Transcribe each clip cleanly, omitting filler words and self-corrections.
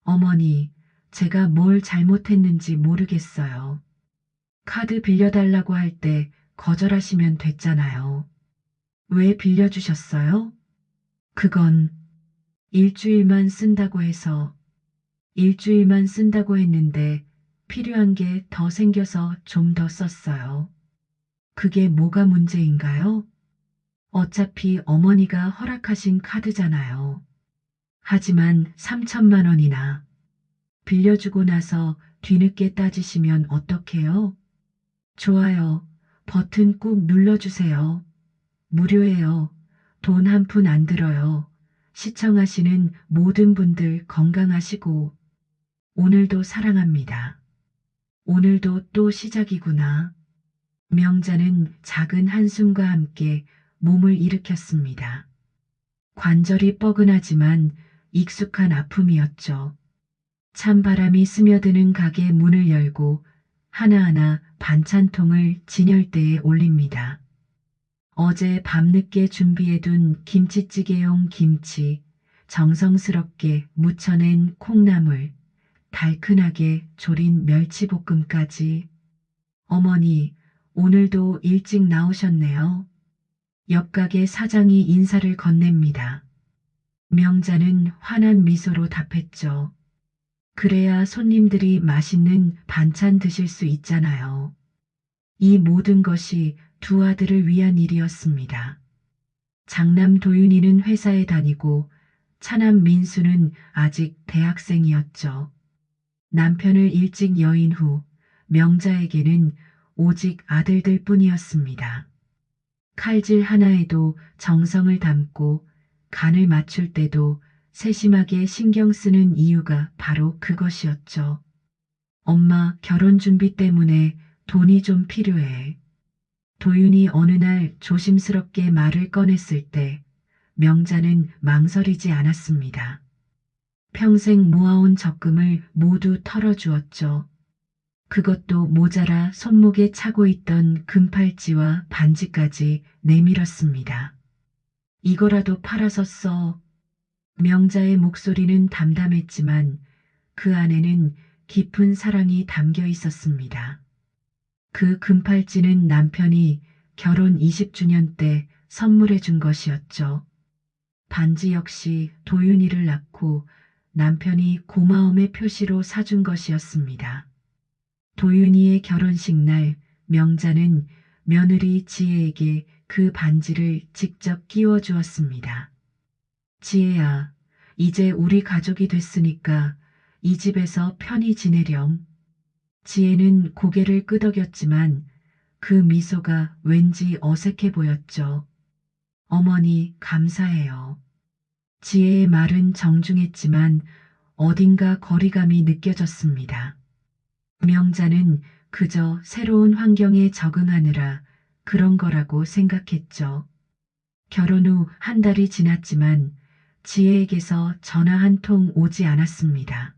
어머니, 제가 뭘 잘못했는지 모르겠어요. 카드 빌려달라고 할 때 거절하시면 됐잖아요. 왜 빌려주셨어요? 그건 일주일만 쓴다고 해서 일주일만 쓴다고 했는데 필요한 게 더 생겨서 좀 더 썼어요. 그게 뭐가 문제인가요? 어차피 어머니가 허락하신 카드잖아요. 하지만 3천만 원이나 빌려주고 나서 뒤늦게 따지시면 어떡해요? 좋아요. 버튼 꾹 눌러주세요. 무료예요. 돈 한 푼 안 들어요. 시청하시는 모든 분들 건강하시고 오늘도 사랑합니다. 오늘도 또 시작이구나. 명자는 작은 한숨과 함께 몸을 일으켰습니다. 관절이 뻐근하지만 익숙한 아픔이었죠. 찬바람이 스며드는 가게 문을 열고 하나하나 반찬통을 진열대에 올립니다. 어제 밤늦게 준비해둔 김치찌개용 김치, 정성스럽게 무쳐낸 콩나물, 달큰하게 졸인 멸치볶음까지. 어머니, 오늘도 일찍 나오셨네요. 옆가게 사장이 인사를 건넵니다. 명자는 환한 미소로 답했죠. 그래야 손님들이 맛있는 반찬 드실 수 있잖아요. 이 모든 것이 두 아들을 위한 일이었습니다. 장남 도윤이는 회사에 다니고 차남 민수는 아직 대학생이었죠. 남편을 일찍 여인 후 명자에게는 오직 아들들 뿐이었습니다. 칼질 하나에도 정성을 담고 간을 맞출 때도 세심하게 신경 쓰는 이유가 바로 그것이었죠. 엄마, 결혼 준비 때문에 돈이 좀 필요해. 도윤이 어느 날 조심스럽게 말을 꺼냈을 때 명자는 망설이지 않았습니다. 평생 모아온 적금을 모두 털어주었죠. 그것도 모자라 손목에 차고 있던 금팔찌와 반지까지 내밀었습니다. 이거라도 팔아서 써. 명자의 목소리는 담담했지만 그 안에는 깊은 사랑이 담겨 있었습니다. 그 금팔찌는 남편이 결혼 20주년 때 선물해 준 것이었죠. 반지 역시 도윤이를 낳고 남편이 고마움의 표시로 사준 것이었습니다. 도윤이의 결혼식 날 명자는 며느리 지혜에게 그 반지를 직접 끼워 주었습니다. 지혜야, 이제 우리 가족이 됐으니까 이 집에서 편히 지내렴. 지혜는 고개를 끄덕였지만 그 미소가 왠지 어색해 보였죠. 어머니, 감사해요. 지혜의 말은 정중했지만 어딘가 거리감이 느껴졌습니다. 명자는 그저 새로운 환경에 적응하느라 그런 거라고 생각했죠. 결혼 후 한 달이 지났지만 지혜에게서 전화 한 통 오지 않았습니다.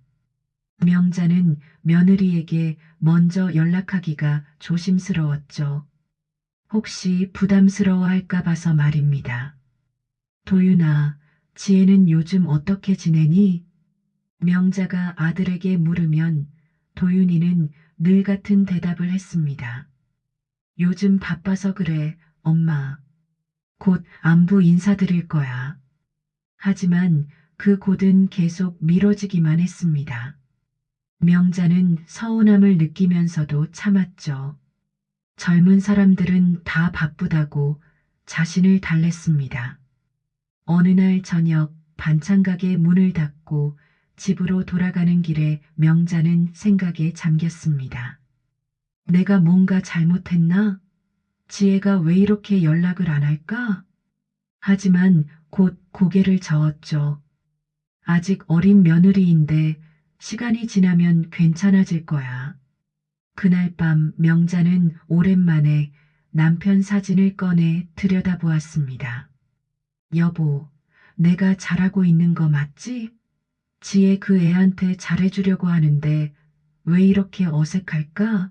명자는 며느리에게 먼저 연락하기가 조심스러웠죠. 혹시 부담스러워할까 봐서 말입니다. 도윤아, 지혜는 요즘 어떻게 지내니? 명자가 아들에게 물으면 도윤이는 늘 같은 대답을 했습니다. 요즘 바빠서 그래, 엄마. 곧 안부 인사드릴 거야. 하지만 그 곧은 계속 미뤄지기만 했습니다. 명자는 서운함을 느끼면서도 참았죠. 젊은 사람들은 다 바쁘다고 자신을 달랬습니다. 어느 날 저녁 반찬 가게 문을 닫고 집으로 돌아가는 길에 명자는 생각에 잠겼습니다. 내가 뭔가 잘못했나? 지혜가 왜 이렇게 연락을 안 할까? 하지만 곧 고개를 저었죠. 아직 어린 며느리인데 시간이 지나면 괜찮아질 거야. 그날 밤 명자는 오랜만에 남편 사진을 꺼내 들여다보았습니다. 여보, 내가 잘하고 있는 거 맞지? 지혜 그 애한테 잘해주려고 하는데 왜 이렇게 어색할까?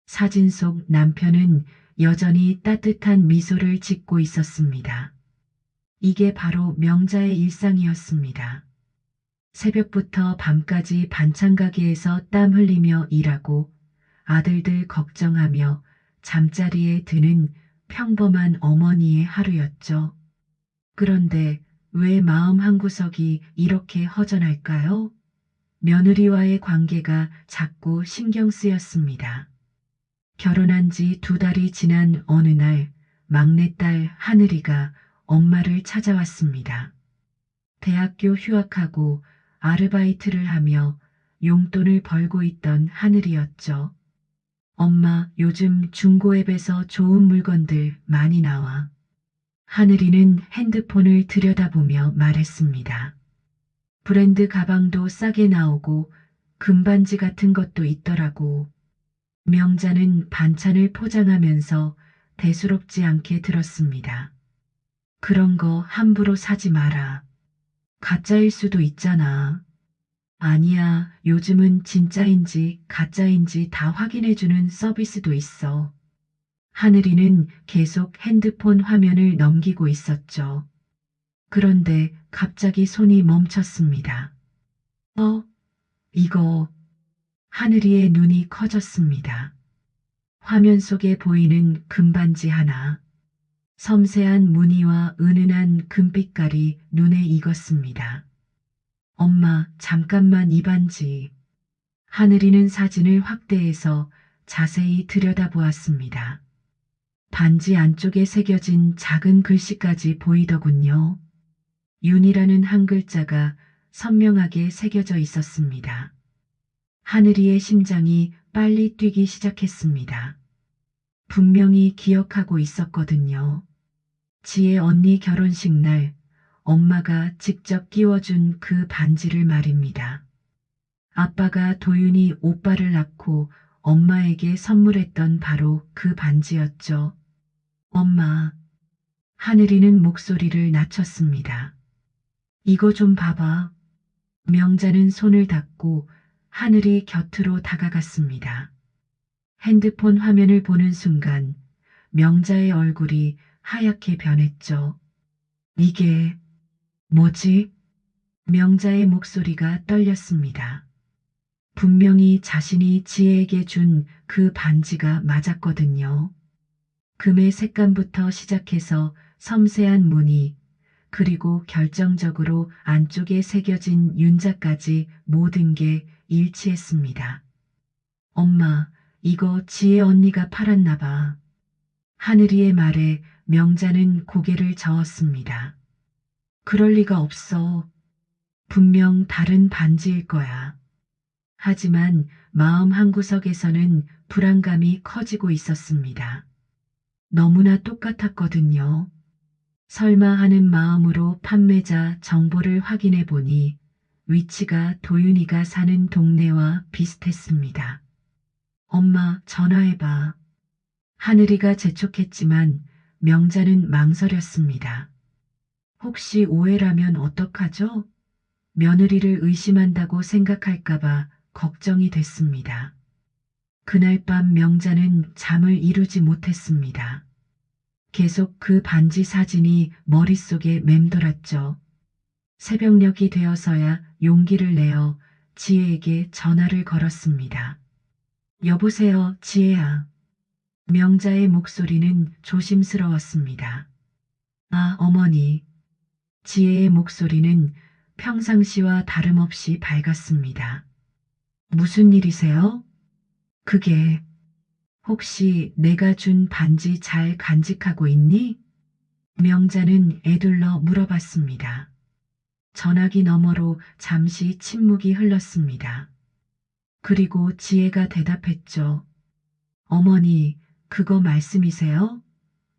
사진 속 남편은 여전히 따뜻한 미소를 짓고 있었습니다. 이게 바로 명자의 일상이었습니다. 새벽부터 밤까지 반찬 가게에서 땀 흘리며 일하고 아들들 걱정하며 잠자리에 드는 평범한 어머니의 하루였죠. 그런데 왜 마음 한구석이 이렇게 허전할까요? 며느리와의 관계가 자꾸 신경 쓰였습니다. 결혼한 지 2달이 지난 어느 날 막내딸 하늘이가 엄마를 찾아왔습니다. 대학교 휴학하고 아르바이트를 하며 용돈을 벌고 있던 하늘이었죠. 엄마, 요즘 중고앱에서 좋은 물건들 많이 나와. 하늘이는 핸드폰을 들여다보며 말했습니다. 브랜드 가방도 싸게 나오고 금반지 같은 것도 있더라고. 명자는 반찬을 포장하면서 대수롭지 않게 들었습니다. 그런 거 함부로 사지 마라. 가짜일 수도 있잖아. 아니야, 요즘은 진짜인지 가짜인지 다 확인해주는 서비스도 있어. 하늘이는 계속 핸드폰 화면을 넘기고 있었죠. 그런데 갑자기 손이 멈췄습니다. 이거. 하늘이의 눈이 커졌습니다. 화면 속에 보이는 금반지 하나. 섬세한 무늬와 은은한 금빛깔이 눈에 익었습니다. 엄마, 잠깐만 이 반지. 하늘이는 사진을 확대해서 자세히 들여다보았습니다. 반지 안쪽에 새겨진 작은 글씨까지 보이더군요. 윤이라는 한 글자가 선명하게 새겨져 있었습니다. 하늘이의 심장이 빨리 뛰기 시작했습니다. 분명히 기억하고 있었거든요. 지혜 언니 결혼식 날 엄마가 직접 끼워준 그 반지를 말입니다. 아빠가 도윤이 오빠를 낳고 엄마에게 선물했던 바로 그 반지였죠. 엄마. 하늘이는 목소리를 낮췄습니다. 이거 좀 봐봐. 명자는 손을 닫고 하늘이 곁으로 다가갔습니다. 핸드폰 화면을 보는 순간 명자의 얼굴이 하얗게 변했죠. 이게 뭐지? 명자의 목소리가 떨렸습니다. 분명히 자신이 지혜에게 준 그 반지가 맞았거든요. 금의 색감부터 시작해서 섬세한 무늬, 그리고 결정적으로 안쪽에 새겨진 윤자까지 모든 게 일치했습니다. 엄마, 이거 지혜 언니가 팔았나 봐. 하늘이의 말에 명자는 고개를 저었습니다. 그럴 리가 없어. 분명 다른 반지일 거야. 하지만 마음 한구석에서는 불안감이 커지고 있었습니다. 너무나 똑같았거든요. 설마 하는 마음으로 판매자 정보를 확인해 보니 위치가 도윤이가 사는 동네와 비슷했습니다. 엄마, 전화해봐. 하늘이가 재촉했지만 명자는 망설였습니다. 혹시 오해라면 어떡하죠? 며느리를 의심한다고 생각할까봐 걱정이 됐습니다. 그날 밤 명자는 잠을 이루지 못했습니다. 계속 그 반지 사진이 머릿속에 맴돌았죠. 새벽녘이 되어서야 용기를 내어 지혜에게 전화를 걸었습니다. 여보세요, 지혜야. 명자의 목소리는 조심스러웠습니다. 아, 어머니. 지혜의 목소리는 평상시와 다름없이 밝았습니다. 무슨 일이세요? 그게 혹시 내가 준 반지 잘 간직하고 있니? 명자는 애둘러 물어봤습니다. 전화기 너머로 잠시 침묵이 흘렀습니다. 그리고 지혜가 대답했죠. 어머니, 그거 말씀이세요?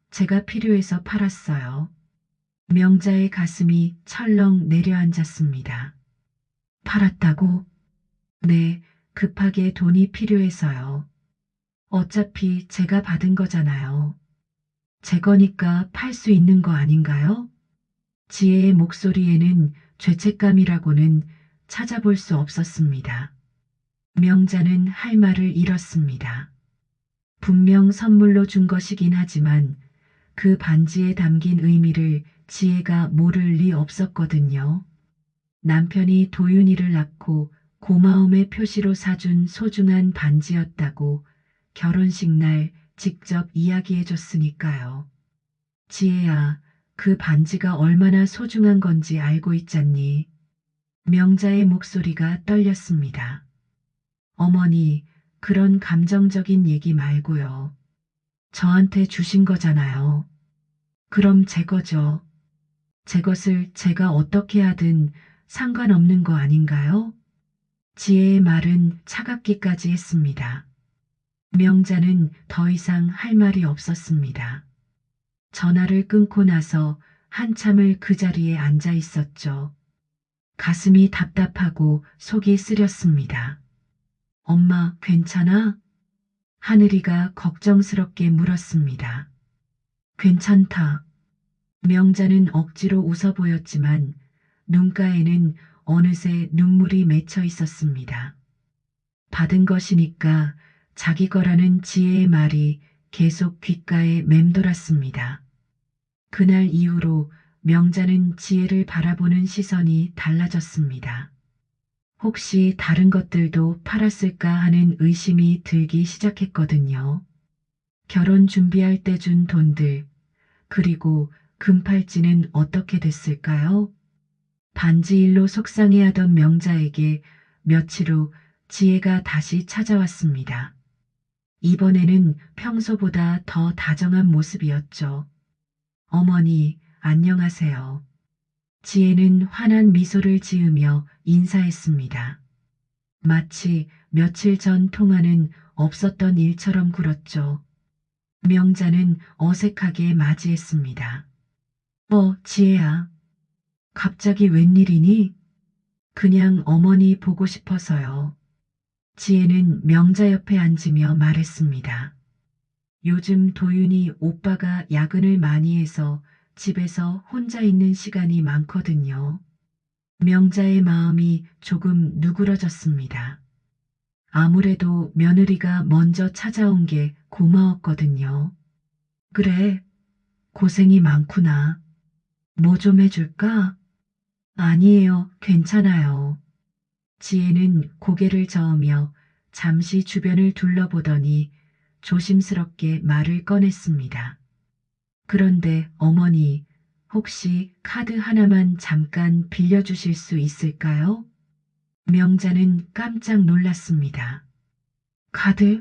제가 필요해서 팔았어요. 명자의 가슴이 철렁 내려앉았습니다. 팔았다고? 네, 급하게 돈이 필요해서요. 어차피 제가 받은 거잖아요. 제 거니까 팔 수 있는 거 아닌가요? 지혜의 목소리에는 죄책감이라고는 찾아볼 수 없었습니다. 명자는 할 말을 잃었습니다. 분명 선물로 준 것이긴 하지만 그 반지에 담긴 의미를 지혜가 모를 리 없었거든요. 남편이 도윤이를 낳고 고마움의 표시로 사준 소중한 반지였다고 결혼식 날 직접 이야기해 줬으니까요. 지혜야, 그 반지가 얼마나 소중한 건지 알고 있잖니. 명자의 목소리가 떨렸습니다. 어머니, 그런 감정적인 얘기 말고요. 저한테 주신 거잖아요. 그럼 제 거죠. 제 것을 제가 어떻게 하든 상관없는 거 아닌가요? 지혜의 말은 차갑기까지 했습니다. 명자는 더 이상 할 말이 없었습니다. 전화를 끊고 나서 한참을 그 자리에 앉아 있었죠. 가슴이 답답하고 속이 쓰렸습니다. 엄마, 괜찮아? 하늘이가 걱정스럽게 물었습니다. 괜찮다. 명자는 억지로 웃어 보였지만 눈가에는 어느새 눈물이 맺혀 있었습니다. 받은 것이니까 자기 거라는 지혜의 말이 계속 귓가에 맴돌았습니다. 그날 이후로 명자는 지혜를 바라보는 시선이 달라졌습니다. 혹시 다른 것들도 팔았을까 하는 의심이 들기 시작했거든요. 결혼 준비할 때 준 돈들, 그리고 금팔찌는 어떻게 됐을까요? 반지 일로 속상해하던 명자에게 며칠 후 지혜가 다시 찾아왔습니다. 이번에는 평소보다 더 다정한 모습이었죠. 어머니, 안녕하세요. 지혜는 환한 미소를 지으며 인사했습니다. 마치 며칠 전 통화는 없었던 일처럼 굴었죠. 명자는 어색하게 맞이했습니다. 지혜야. 갑자기 웬일이니? 그냥 어머니 보고 싶어서요. 지혜는 명자 옆에 앉으며 말했습니다. 요즘 도윤이 오빠가 야근을 많이 해서 집에서 혼자 있는 시간이 많거든요. 명자의 마음이 조금 누그러졌습니다. 아무래도 며느리가 먼저 찾아온 게 고마웠거든요. 그래, 고생이 많구나. 뭐 좀 해줄까? 아니에요, 괜찮아요. 지혜는 고개를 저으며 잠시 주변을 둘러보더니 조심스럽게 말을 꺼냈습니다. 그런데 어머니, 혹시 카드 하나만 잠깐 빌려주실 수 있을까요? 명자는 깜짝 놀랐습니다. 카드?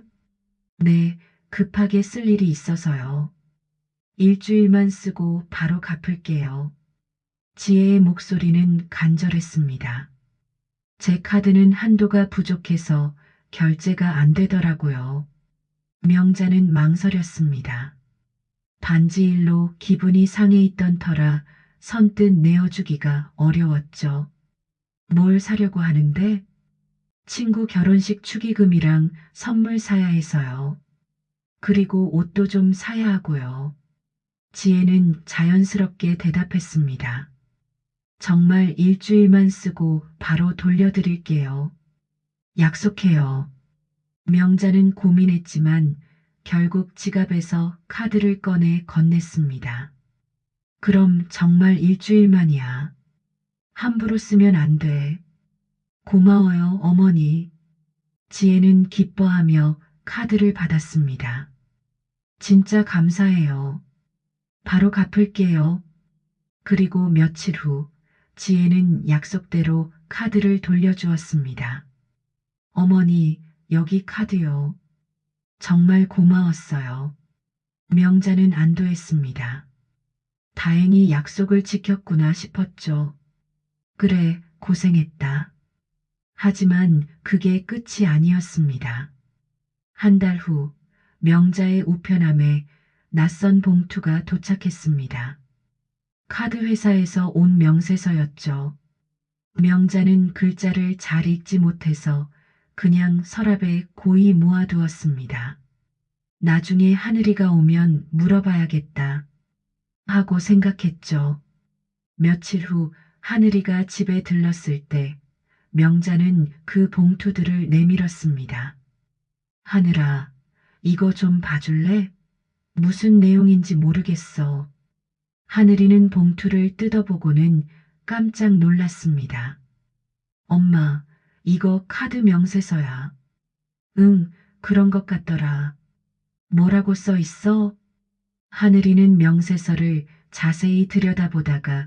네, 급하게 쓸 일이 있어서요. 일주일만 쓰고 바로 갚을게요. 지혜의 목소리는 간절했습니다. 제 카드는 한도가 부족해서 결제가 안 되더라고요. 명자는 망설였습니다. 반지 일로 기분이 상해 있던 터라 선뜻 내어주기가 어려웠죠. 뭘 사려고 하는데? 친구 결혼식 축의금이랑 선물 사야 해서요. 그리고 옷도 좀 사야 하고요. 지혜는 자연스럽게 대답했습니다. 정말 일주일만 쓰고 바로 돌려드릴게요. 약속해요. 명자는 고민했지만 결국 지갑에서 카드를 꺼내 건넸습니다. 그럼 정말 일주일만이야. 함부로 쓰면 안 돼. 고마워요, 어머니. 지혜는 기뻐하며 카드를 받았습니다. 진짜 감사해요. 바로 갚을게요. 그리고 며칠 후 지혜는 약속대로 카드를 돌려주었습니다. 어머니, 여기 카드요. 정말 고마웠어요. 명자는 안도했습니다. 다행히 약속을 지켰구나 싶었죠. 그래, 고생했다. 하지만 그게 끝이 아니었습니다. 한 달 후, 명자의 우편함에 낯선 봉투가 도착했습니다. 카드 회사에서 온 명세서였죠. 명자는 글자를 잘 읽지 못해서 그냥 서랍에 고이 모아두었습니다. 나중에 하늘이가 오면 물어봐야겠다 하고 생각했죠. 며칠 후 하늘이가 집에 들렀을 때 명자는 그 봉투들을 내밀었습니다. 하늘아, 이거 좀 봐줄래? 무슨 내용인지 모르겠어. 하늘이는 봉투를 뜯어보고는 깜짝 놀랐습니다. 엄마, 이거 카드 명세서야. 응, 그런 것 같더라. 뭐라고 써 있어? 하늘이는 명세서를 자세히 들여다보다가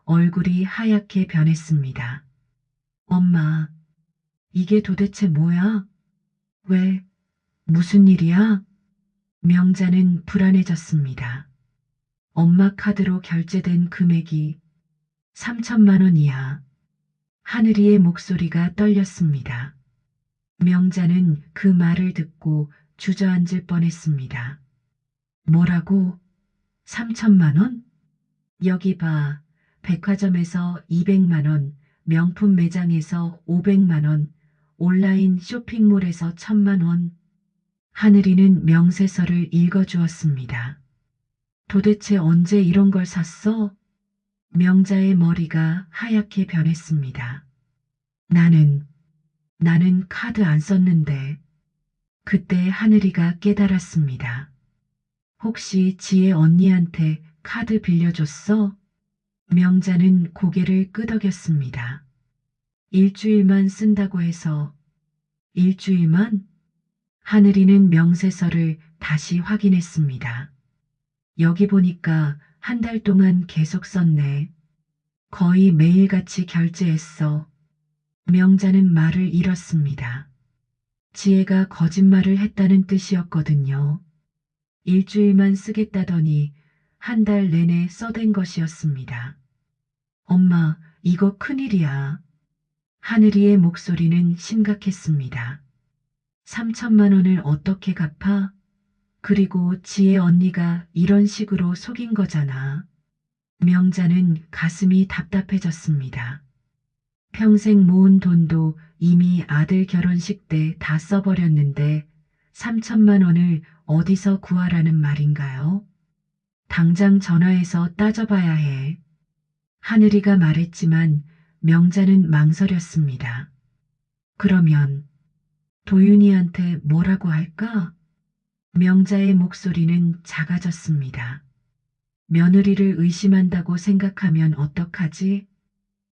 얼굴이 하얗게 변했습니다. 엄마, 이게 도대체 뭐야? 왜, 무슨 일이야? 명자는 불안해졌습니다. 엄마 카드로 결제된 금액이 3천만 원이야. 하늘이의 목소리가 떨렸습니다. 명자는 그 말을 듣고 주저앉을 뻔했습니다. 뭐라고? 3천만 원? 여기 봐. 백화점에서 200만 원, 명품 매장에서 500만 원, 온라인 쇼핑몰에서 1,000만 원. 하늘이는 명세서를 읽어주었습니다. 도대체 언제 이런 걸 샀어? 명자의 머리가 하얗게 변했습니다. 나는 카드 안 썼는데. 그때 하늘이가 깨달았습니다. 혹시 지혜 언니한테 카드 빌려줬어? 명자는 고개를 끄덕였습니다. 일주일만 쓴다고 해서. 일주일만? 하늘이는 명세서를 다시 확인했습니다. 여기 보니까 한 달 동안 계속 썼네. 거의 매일같이 결제했어. 명자는 말을 잃었습니다. 지혜가 거짓말을 했다는 뜻이었거든요. 일주일만 쓰겠다더니 한 달 내내 써댄 것이었습니다. 엄마, 이거 큰일이야. 하늘이의 목소리는 심각했습니다. 3천만 원을 어떻게 갚아? 그리고 지혜 언니가 이런 식으로 속인 거잖아. 명자는 가슴이 답답해졌습니다. 평생 모은 돈도 이미 아들 결혼식 때 다 써버렸는데 3천만 원을 어디서 구하라는 말인가요? 당장 전화해서 따져봐야 해. 하늘이가 말했지만 명자는 망설였습니다. 그러면 도윤이한테 뭐라고 할까? 명자의 목소리는 작아졌습니다. 며느리를 의심한다고 생각하면 어떡하지?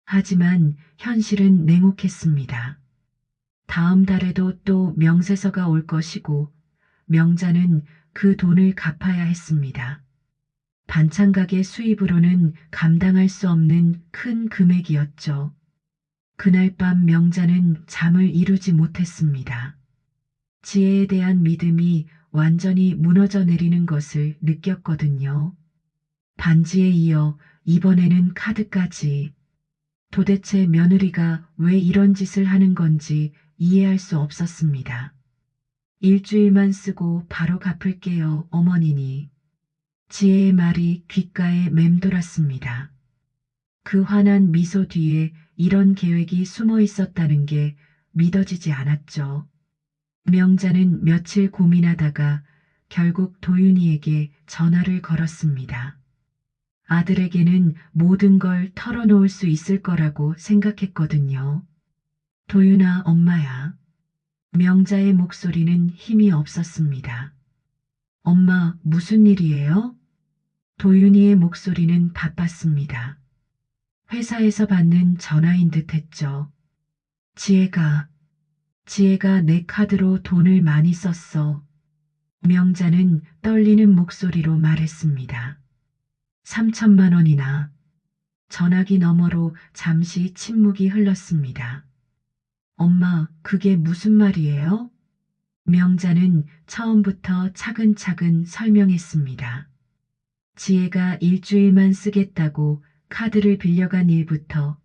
하지만 현실은 냉혹했습니다. 다음 달에도 또 명세서가 올 것이고 명자는 그 돈을 갚아야 했습니다. 반찬 가게 수입으로는 감당할 수 없는 큰 금액이었죠. 그날 밤 명자는 잠을 이루지 못했습니다. 지혜에 대한 믿음이 완전히 무너져 내리는 것을 느꼈거든요. 반지에 이어 이번에는 카드까지. 도대체 며느리가 왜 이런 짓을 하는 건지 이해할 수 없었습니다. 일주일만 쓰고 바로 갚을게요, 어머니니. 지혜의 말이 귓가에 맴돌았습니다. 그 환한 미소 뒤에 이런 계획이 숨어 있었다는 게 믿어지지 않았죠. 명자는 며칠 고민하다가 결국 도윤이에게 전화를 걸었습니다. 아들에게는 모든 걸 털어놓을 수 있을 거라고 생각했거든요. 도윤아, 엄마야. 명자의 목소리는 힘이 없었습니다. 엄마, 무슨 일이에요? 도윤이의 목소리는 바빴습니다. 회사에서 받는 전화인 듯 했죠. 지혜가 내 카드로 돈을 많이 썼어. 명자는 떨리는 목소리로 말했습니다. 3천만 원이나. 전화기 너머로 잠시 침묵이 흘렀습니다. 엄마, 그게 무슨 말이에요? 명자는 처음부터 차근차근 설명했습니다. 지혜가 일주일만 쓰겠다고 카드를 빌려간 일부터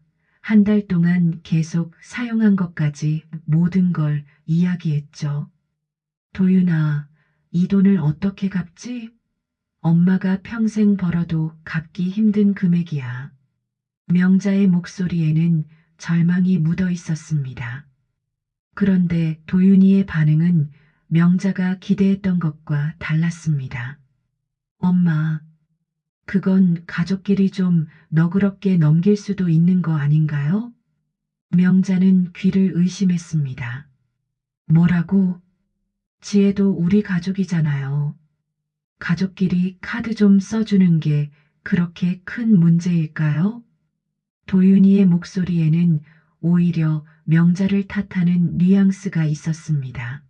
한 달 동안 계속 사용한 것까지 모든 걸 이야기했죠. 도윤아, 이 돈을 어떻게 갚지? 엄마가 평생 벌어도 갚기 힘든 금액이야. 명자의 목소리에는 절망이 묻어 있었습니다. 그런데 도윤이의 반응은 명자가 기대했던 것과 달랐습니다. 엄마, 그건 가족끼리 좀 너그럽게 넘길 수도 있는 거 아닌가요? 명자는 귀를 의심했습니다. 뭐라고? 지혜도 우리 가족이잖아요. 가족끼리 카드 좀 써주는 게 그렇게 큰 문제일까요? 도윤이의 목소리에는 오히려 명자를 탓하는 뉘앙스가 있었습니다.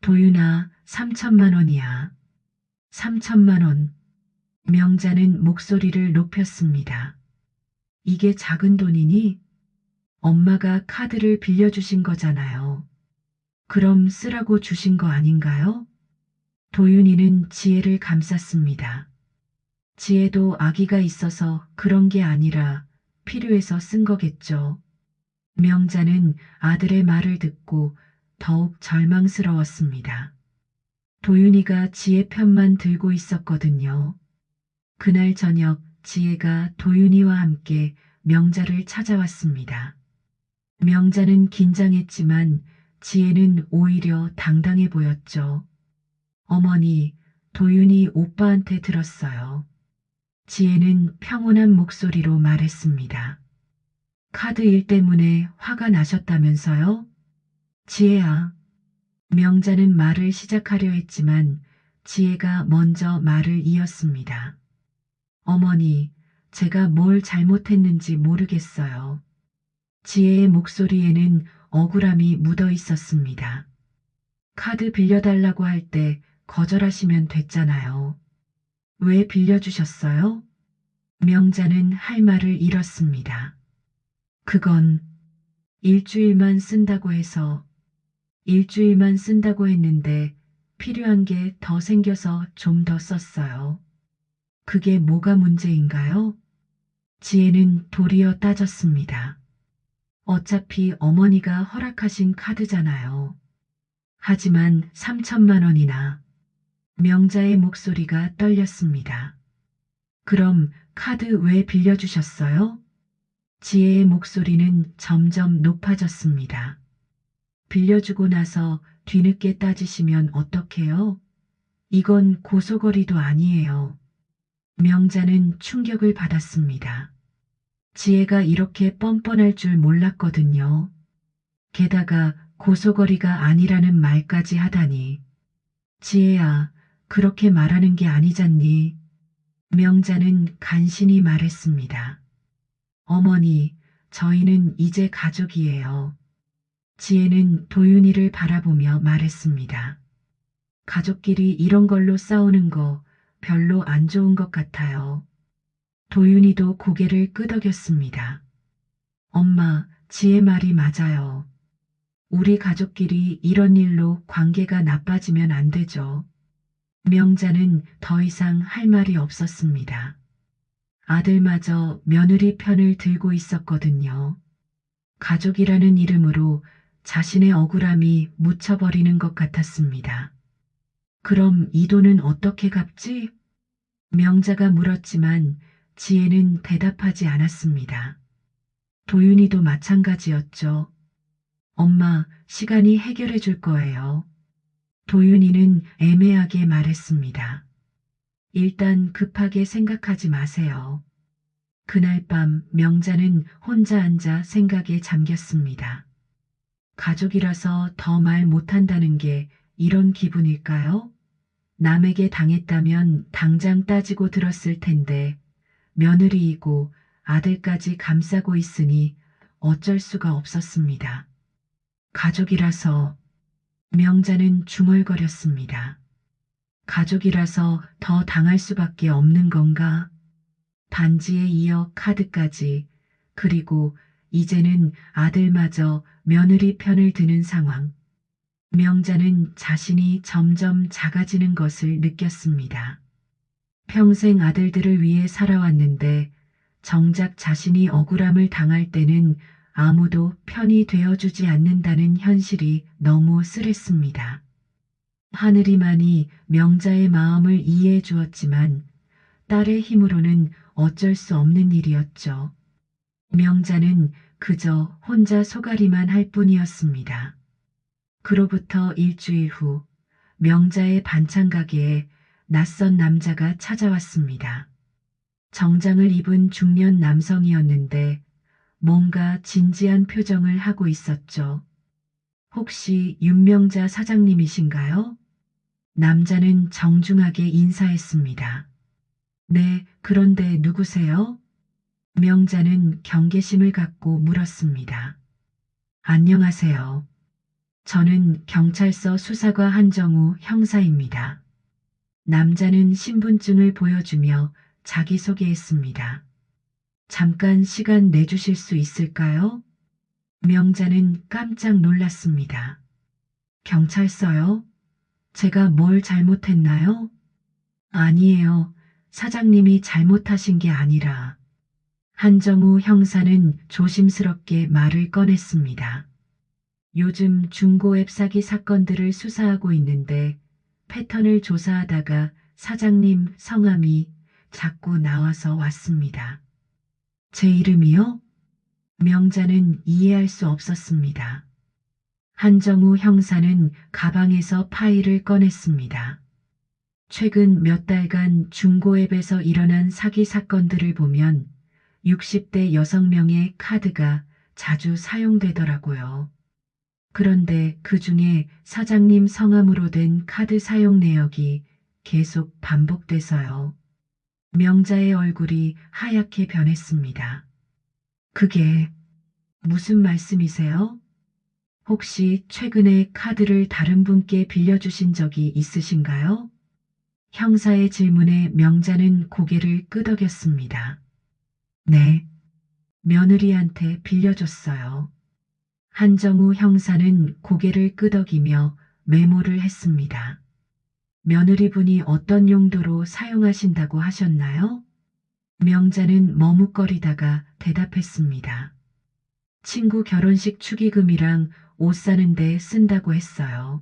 도윤아, 3천만 원이야. 3천만 원. 명자는 목소리를 높였습니다. 이게 작은 돈이니? 엄마가 카드를 빌려주신 거잖아요. 그럼 쓰라고 주신 거 아닌가요? 도윤이는 지혜를 감쌌습니다. 지혜도 아기가 있어서 그런 게 아니라 필요해서 쓴 거겠죠. 명자는 아들의 말을 듣고 더욱 절망스러웠습니다. 도윤이가 지혜 편만 들고 있었거든요. 그날 저녁 지혜가 도윤이와 함께 명자를 찾아왔습니다. 명자는 긴장했지만 지혜는 오히려 당당해 보였죠. 어머니, 도윤이 오빠한테 들었어요. 지혜는 평온한 목소리로 말했습니다. 카드 일 때문에 화가 나셨다면서요? 지혜야. 명자는 말을 시작하려 했지만 지혜가 먼저 말을 이었습니다. 어머니, 제가 뭘 잘못했는지 모르겠어요. 지혜의 목소리에는 억울함이 묻어 있었습니다. 카드 빌려달라고 할 때 거절하시면 됐잖아요. 왜 빌려주셨어요? 명자는 할 말을 잃었습니다. 그건 일주일만 쓴다고 해서 일주일만 쓴다고 했는데 필요한 게 더 생겨서 좀 더 썼어요. 그게 뭐가 문제인가요? 지혜는 도리어 따졌습니다. 어차피 어머니가 허락하신 카드잖아요. 하지만 3천만 원이나. 명자의 목소리가 떨렸습니다. 그럼 카드 왜 빌려주셨어요? 지혜의 목소리는 점점 높아졌습니다. 빌려주고 나서 뒤늦게 따지시면 어떡해요? 이건 고소거리도 아니에요. 명자는 충격을 받았습니다. 지혜가 이렇게 뻔뻔할 줄 몰랐거든요. 게다가 고소거리가 아니라는 말까지 하다니. 지혜야, 그렇게 말하는 게 아니잖니. 명자는 간신히 말했습니다. 어머니, 저희는 이제 가족이에요. 지혜는 도윤이를 바라보며 말했습니다. 가족끼리 이런 걸로 싸우는 거 별로 안 좋은 것 같아요. 도윤이도 고개를 끄덕였습니다. 엄마, 지혜 말이 맞아요. 우리 가족끼리 이런 일로 관계가 나빠지면 안 되죠. 명자는 더 이상 할 말이 없었습니다. 아들마저 며느리 편을 들고 있었거든요. 가족이라는 이름으로 자신의 억울함이 묻혀버리는 것 같았습니다. 그럼 이 돈은 어떻게 갚지? 명자가 물었지만 지혜는 대답하지 않았습니다. 도윤이도 마찬가지였죠. 엄마, 시간이 해결해 줄 거예요. 도윤이는 애매하게 말했습니다. 일단 급하게 생각하지 마세요. 그날 밤 명자는 혼자 앉아 생각에 잠겼습니다. 가족이라서 더 말 못한다는 게 이런 기분일까요? 남에게 당했다면 당장 따지고 들었을 텐데 며느리이고 아들까지 감싸고 있으니 어쩔 수가 없었습니다. 가족이라서 명자는 중얼거렸습니다. 가족이라서 더 당할 수밖에 없는 건가? 반지에 이어 카드까지, 그리고 이제는 아들마저 며느리 편을 드는 상황. 명자는 자신이 점점 작아지는 것을 느꼈습니다. 평생 아들들을 위해 살아왔는데 정작 자신이 억울함을 당할 때는 아무도 편이 되어주지 않는다는 현실이 너무 쓰랬습니다. 하늘이만이 명자의 마음을 이해해 주었지만 딸의 힘으로는 어쩔 수 없는 일이었죠. 명자는 그저 혼자 소가리만 할 뿐이었습니다. 그로부터 일주일 후 명자의 반찬 가게에 낯선 남자가 찾아왔습니다. 정장을 입은 중년 남성이었는데 뭔가 진지한 표정을 하고 있었죠. 혹시 윤명자 사장님이신가요? 남자는 정중하게 인사했습니다. 네, 그런데 누구세요? 명자는 경계심을 갖고 물었습니다. 안녕하세요. 저는 경찰서 수사과 한정우 형사입니다. 남자는 신분증을 보여주며 자기소개했습니다. 잠깐 시간 내주실 수 있을까요? 명자는 깜짝 놀랐습니다. 경찰서요? 제가 뭘 잘못했나요? 아니에요. 사장님이 잘못하신 게 아니라. 한정우 형사는 조심스럽게 말을 꺼냈습니다. 요즘 중고앱 사기 사건들을 수사하고 있는데 패턴을 조사하다가 사장님 성함이 자꾸 나와서 왔습니다. 제 이름이요? 명자는 이해할 수 없었습니다. 한정우 형사는 가방에서 파일을 꺼냈습니다. 최근 몇 달간 중고앱에서 일어난 사기 사건들을 보면 60대 여성명의 카드가 자주 사용되더라고요. 그런데 그 중에 사장님 성함으로 된 카드 사용 내역이 계속 반복돼서요. 명자의 얼굴이 하얗게 변했습니다. 그게 무슨 말씀이세요? 혹시 최근에 카드를 다른 분께 빌려주신 적이 있으신가요? 형사의 질문에 명자는 고개를 끄덕였습니다. 네, 며느리한테 빌려줬어요. 한정우 형사는 고개를 끄덕이며 메모를 했습니다. 며느리분이 어떤 용도로 사용하신다고 하셨나요? 명자는 머뭇거리다가 대답했습니다. 친구 결혼식 축의금이랑 옷 사는데 쓴다고 했어요.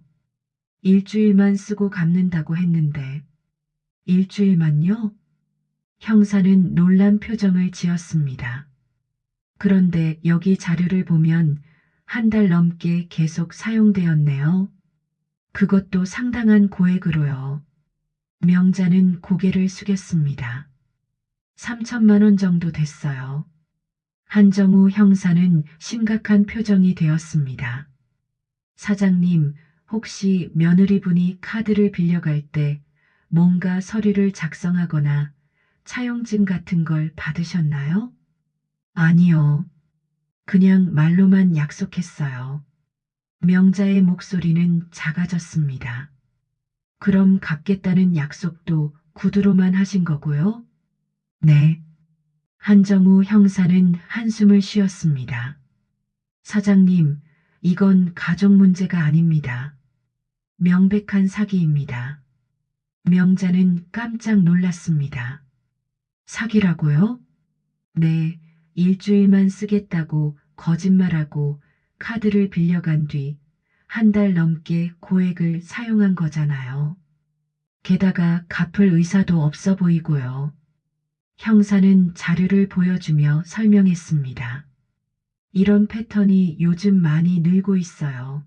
일주일만 쓰고 갚는다고 했는데. 일주일만요? 형사는 놀란 표정을 지었습니다. 그런데 여기 자료를 보면 한 달 넘게 계속 사용되었네요. 그것도 상당한 고액으로요. 명자는 고개를 숙였습니다. 3천만 원 정도 됐어요. 한정우 형사는 심각한 표정이 되었습니다. 사장님, 혹시 며느리분이 카드를 빌려갈 때 뭔가 서류를 작성하거나 차용증 같은 걸 받으셨나요? 아니요. 그냥 말로만 약속했어요. 명자의 목소리는 작아졌습니다. 그럼 갚겠다는 약속도 구두로만 하신 거고요? 네. 한정우 형사는 한숨을 쉬었습니다. 사장님, 이건 가족 문제가 아닙니다. 명백한 사기입니다. 명자는 깜짝 놀랐습니다. 사기라고요? 네, 일주일만 쓰겠다고 거짓말하고 카드를 빌려간 뒤 한 달 넘게 고액을 사용한 거잖아요. 게다가 갚을 의사도 없어 보이고요. 형사는 자료를 보여주며 설명했습니다. 이런 패턴이 요즘 많이 늘고 있어요.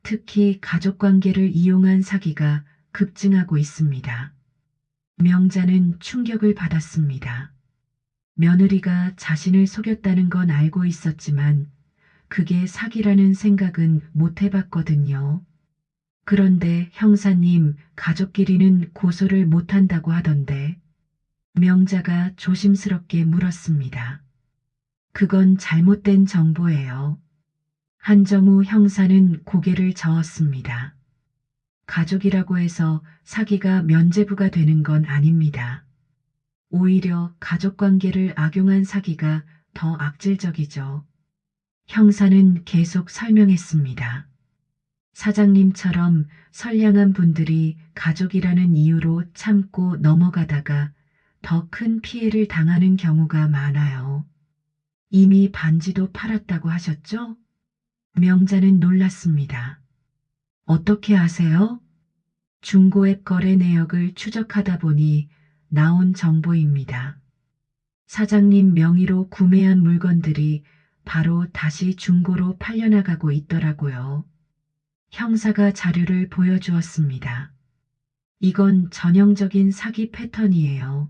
특히 가족관계를 이용한 사기가 급증하고 있습니다. 명자는 충격을 받았습니다. 며느리가 자신을 속였다는 건 알고 있었지만 그게 사기라는 생각은 못 해봤거든요. 그런데 형사님, 가족끼리는 고소를 못한다고 하던데. 명자가 조심스럽게 물었습니다. 그건 잘못된 정보예요. 한정우 형사는 고개를 저었습니다. 가족이라고 해서 사기가 면죄부가 되는 건 아닙니다. 오히려 가족관계를 악용한 사기가 더 악질적이죠. 형사는 계속 설명했습니다. 사장님처럼 선량한 분들이 가족이라는 이유로 참고 넘어가다가 더 큰 피해를 당하는 경우가 많아요. 이미 반지도 팔았다고 하셨죠? 명자는 놀랐습니다. 어떻게 아세요? 중고앱 거래 내역을 추적하다 보니 나온 정보입니다. 사장님 명의로 구매한 물건들이 바로 다시 중고로 팔려나가고 있더라고요. 형사가 자료를 보여주었습니다. 이건 전형적인 사기 패턴이에요.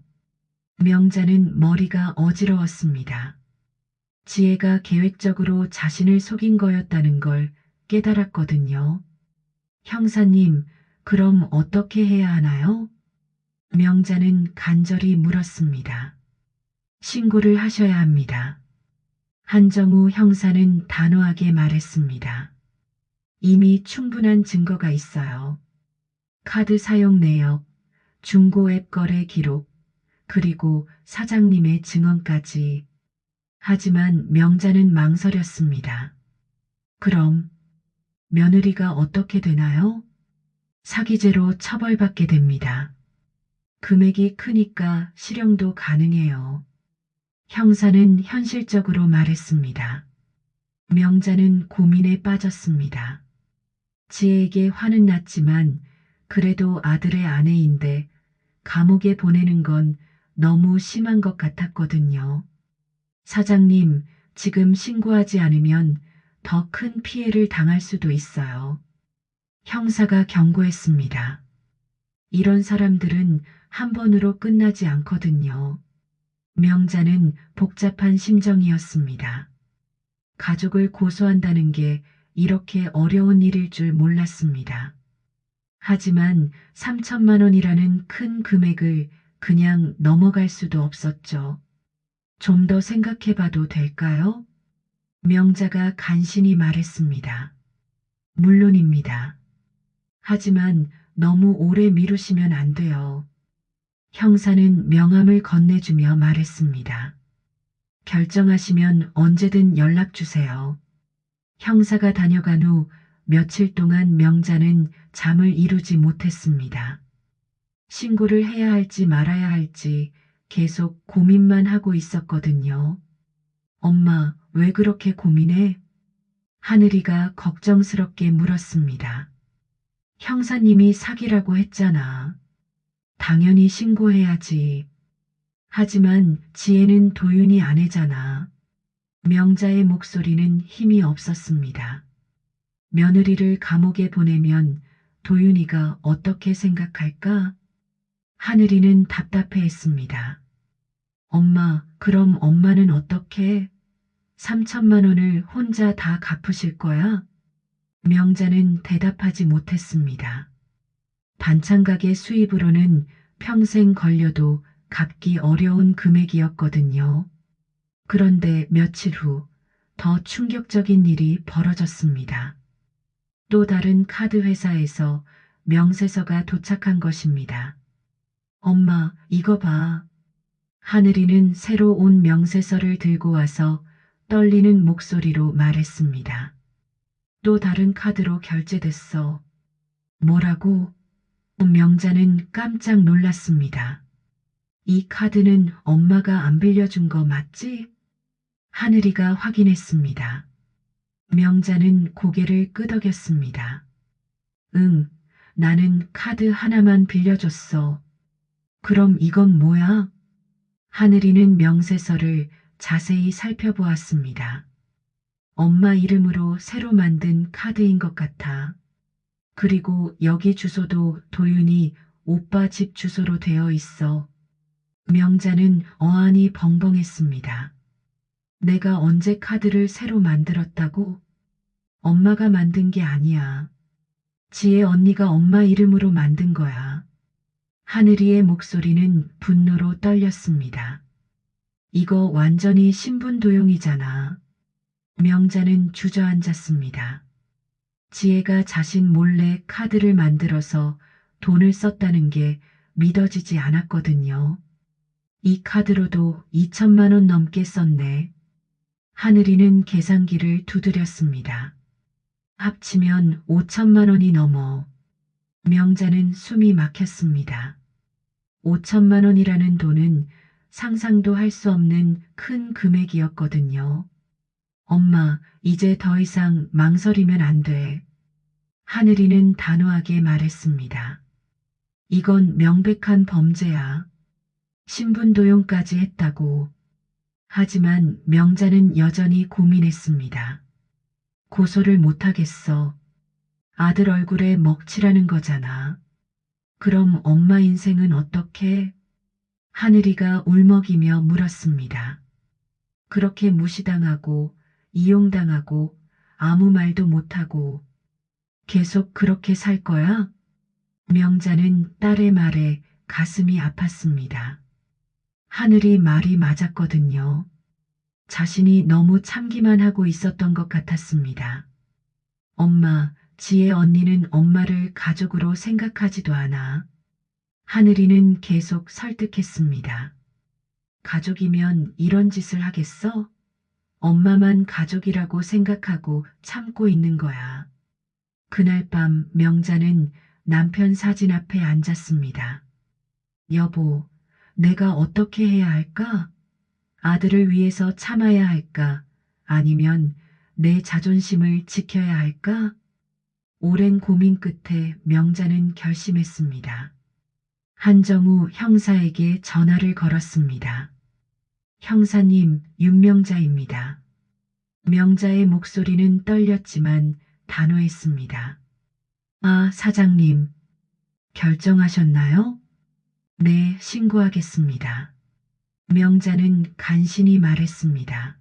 명자는 머리가 어지러웠습니다. 지혜가 계획적으로 자신을 속인 거였다는 걸 깨달았거든요. 형사님, 그럼 어떻게 해야 하나요? 명자는 간절히 물었습니다. 신고를 하셔야 합니다. 한정우 형사는 단호하게 말했습니다. 이미 충분한 증거가 있어요. 카드 사용 내역, 중고 앱 거래 기록, 그리고 사장님의 증언까지. 하지만 명자는 망설였습니다. 그럼 며느리가 어떻게 되나요? 사기죄로 처벌받게 됩니다. 금액이 크니까 실형도 가능해요. 형사는 현실적으로 말했습니다. 명자는 고민에 빠졌습니다. 지혜에게 화는 났지만 그래도 아들의 아내인데 감옥에 보내는 건 너무 심한 것 같았거든요. 사장님, 지금 신고하지 않으면 더 큰 피해를 당할 수도 있어요. 형사가 경고했습니다. 이런 사람들은 한 번으로 끝나지 않거든요. 명자는 복잡한 심정이었습니다. 가족을 고소한다는 게 이렇게 어려운 일일 줄 몰랐습니다. 하지만 3천만 원이라는 큰 금액을 그냥 넘어갈 수도 없었죠. 좀 더 생각해 봐도 될까요? 명자가 간신히 말했습니다. 물론입니다. 하지만 너무 오래 미루시면 안 돼요. 형사는 명함을 건네주며 말했습니다. 결정하시면 언제든 연락 주세요. 형사가 다녀간 후 며칠 동안 명자는 잠을 이루지 못했습니다. 신고를 해야 할지 말아야 할지 계속 고민만 하고 있었거든요. 엄마, 왜 그렇게 고민해? 하늘이가 걱정스럽게 물었습니다. 형사님이 사기라고 했잖아. 당연히 신고해야지. 하지만 지혜는 도윤이 아내잖아. 명자의 목소리는 힘이 없었습니다. 며느리를 감옥에 보내면 도윤이가 어떻게 생각할까? 하늘이는 답답해했습니다. 엄마, 그럼 엄마는 어떻게? 3천만 원을 혼자 다 갚으실 거야? 명자는 대답하지 못했습니다. 반찬 가게 수입으로는 평생 걸려도 갚기 어려운 금액이었거든요. 그런데 며칠 후 더 충격적인 일이 벌어졌습니다. 또 다른 카드 회사에서 명세서가 도착한 것입니다. 엄마, 이거 봐. 하늘이는 새로 온 명세서를 들고 와서 떨리는 목소리로 말했습니다. 또 다른 카드로 결제됐어. 뭐라고? 명자는 깜짝 놀랐습니다. 이 카드는 엄마가 안 빌려준 거 맞지? 하늘이가 확인했습니다. 명자는 고개를 끄덕였습니다. 응, 나는 카드 하나만 빌려줬어. 그럼 이건 뭐야? 하늘이는 명세서를 자세히 살펴보았습니다. 엄마 이름으로 새로 만든 카드인 것 같아. 그리고 여기 주소도 도윤이 오빠 집 주소로 되어 있어. 명자는 어안이 벙벙했습니다. 내가 언제 카드를 새로 만들었다고? 엄마가 만든 게 아니야. 지혜 언니가 엄마 이름으로 만든 거야. 하늘이의 목소리는 분노로 떨렸습니다. 이거 완전히 신분도용이잖아. 명자는 주저앉았습니다. 지혜가 자신 몰래 카드를 만들어서 돈을 썼다는 게 믿어지지 않았거든요. 이 카드로도 2천만 원 넘게 썼네. 하늘이는 계산기를 두드렸습니다. 합치면 5천만 원이 넘어. 명자는 숨이 막혔습니다. 5천만 원이라는 돈은 상상도 할 수 없는 큰 금액이었거든요. 엄마, 이제 더 이상 망설이면 안 돼. 하늘이는 단호하게 말했습니다. 이건 명백한 범죄야. 신분도용까지 했다고. 하지만 명자는 여전히 고민했습니다. 고소를 못하겠어. 아들 얼굴에 먹칠하는 거잖아. 그럼 엄마 인생은 어떻게? 하늘이가 울먹이며 물었습니다. 그렇게 무시당하고 이용당하고 아무 말도 못하고 계속 그렇게 살 거야? 명자는 딸의 말에 가슴이 아팠습니다. 하늘이 말이 맞았거든요. 자신이 너무 참기만 하고 있었던 것 같았습니다. 엄마, 지혜 언니는 엄마를 가족으로 생각하지도 않아. 하늘이는 계속 설득했습니다. 가족이면 이런 짓을 하겠어? 엄마만 가족이라고 생각하고 참고 있는 거야. 그날 밤 명자는 남편 사진 앞에 앉았습니다. 여보, 내가 어떻게 해야 할까? 아들을 위해서 참아야 할까? 아니면 내 자존심을 지켜야 할까? 오랜 고민 끝에 명자는 결심했습니다. 한정우 형사에게 전화를 걸었습니다. 형사님, 윤명자입니다. 명자의 목소리는 떨렸지만 단호했습니다. 아, 사장님, 결정하셨나요? 네, 신고하겠습니다. 명자는 간신히 말했습니다.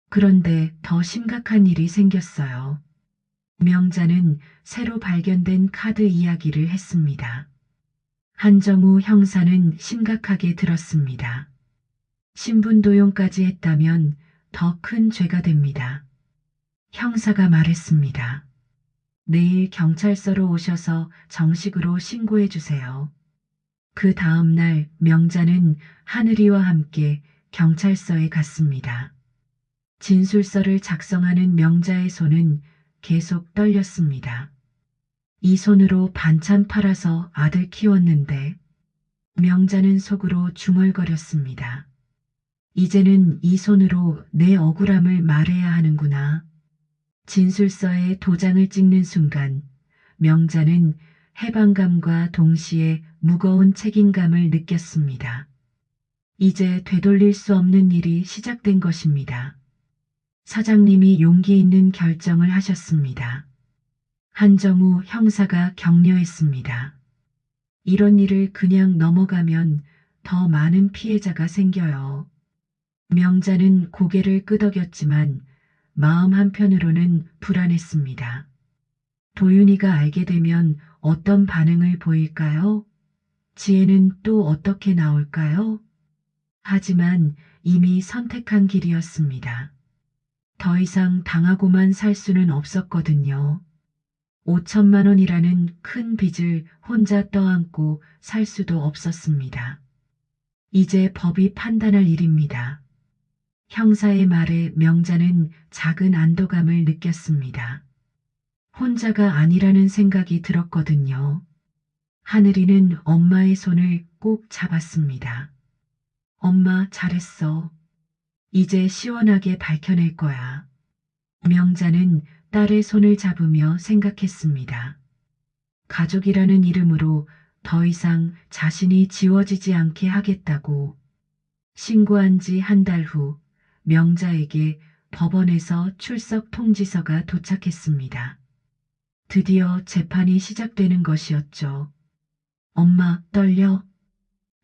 그런데 더 심각한 일이 생겼어요. 명자는 새로 발견된 카드 이야기를 했습니다. 한정우 형사는 심각하게 들었습니다. 신분도용까지 했다면 더 큰 죄가 됩니다. 형사가 말했습니다. 내일 경찰서로 오셔서 정식으로 신고해 주세요. 그 다음 날 명자는 하늘이와 함께 경찰서에 갔습니다. 진술서를 작성하는 명자의 손은 계속 떨렸습니다. 이 손으로 반찬 팔아서 아들 키웠는데 명자는 속으로 중얼거렸습니다. 이제는 이 손으로 내 억울함을 말해야 하는구나. 진술서에 도장을 찍는 순간 명자는 해방감과 동시에 무거운 책임감을 느꼈습니다. 이제 되돌릴 수 없는 일이 시작된 것입니다. 사장님이 용기 있는 결정을 하셨습니다. 한정우 형사가 격려했습니다. 이런 일을 그냥 넘어가면 더 많은 피해자가 생겨요. 명자는 고개를 끄덕였지만 마음 한편으로는 불안했습니다. 도윤이가 알게 되면 어떤 반응을 보일까요? 지혜는 또 어떻게 나올까요? 하지만 이미 선택한 길이었습니다. 더 이상 당하고만 살 수는 없었거든요. 5천만 원이라는 큰 빚을 혼자 떠안고 살 수도 없었습니다. 이제 법이 판단할 일입니다. 형사의 말에 명자는 작은 안도감을 느꼈습니다. 혼자가 아니라는 생각이 들었거든요. 하늘이는 엄마의 손을 꼭 잡았습니다. 엄마 잘했어. 이제 시원하게 밝혀낼 거야. 명자는 딸의 손을 잡으며 생각했습니다. 가족이라는 이름으로 더 이상 자신이 지워지지 않게 하겠다고. 신고한 지 한 달 후 명자에게 법원에서 출석 통지서가 도착했습니다. 드디어 재판이 시작되는 것이었죠. 엄마, 떨려?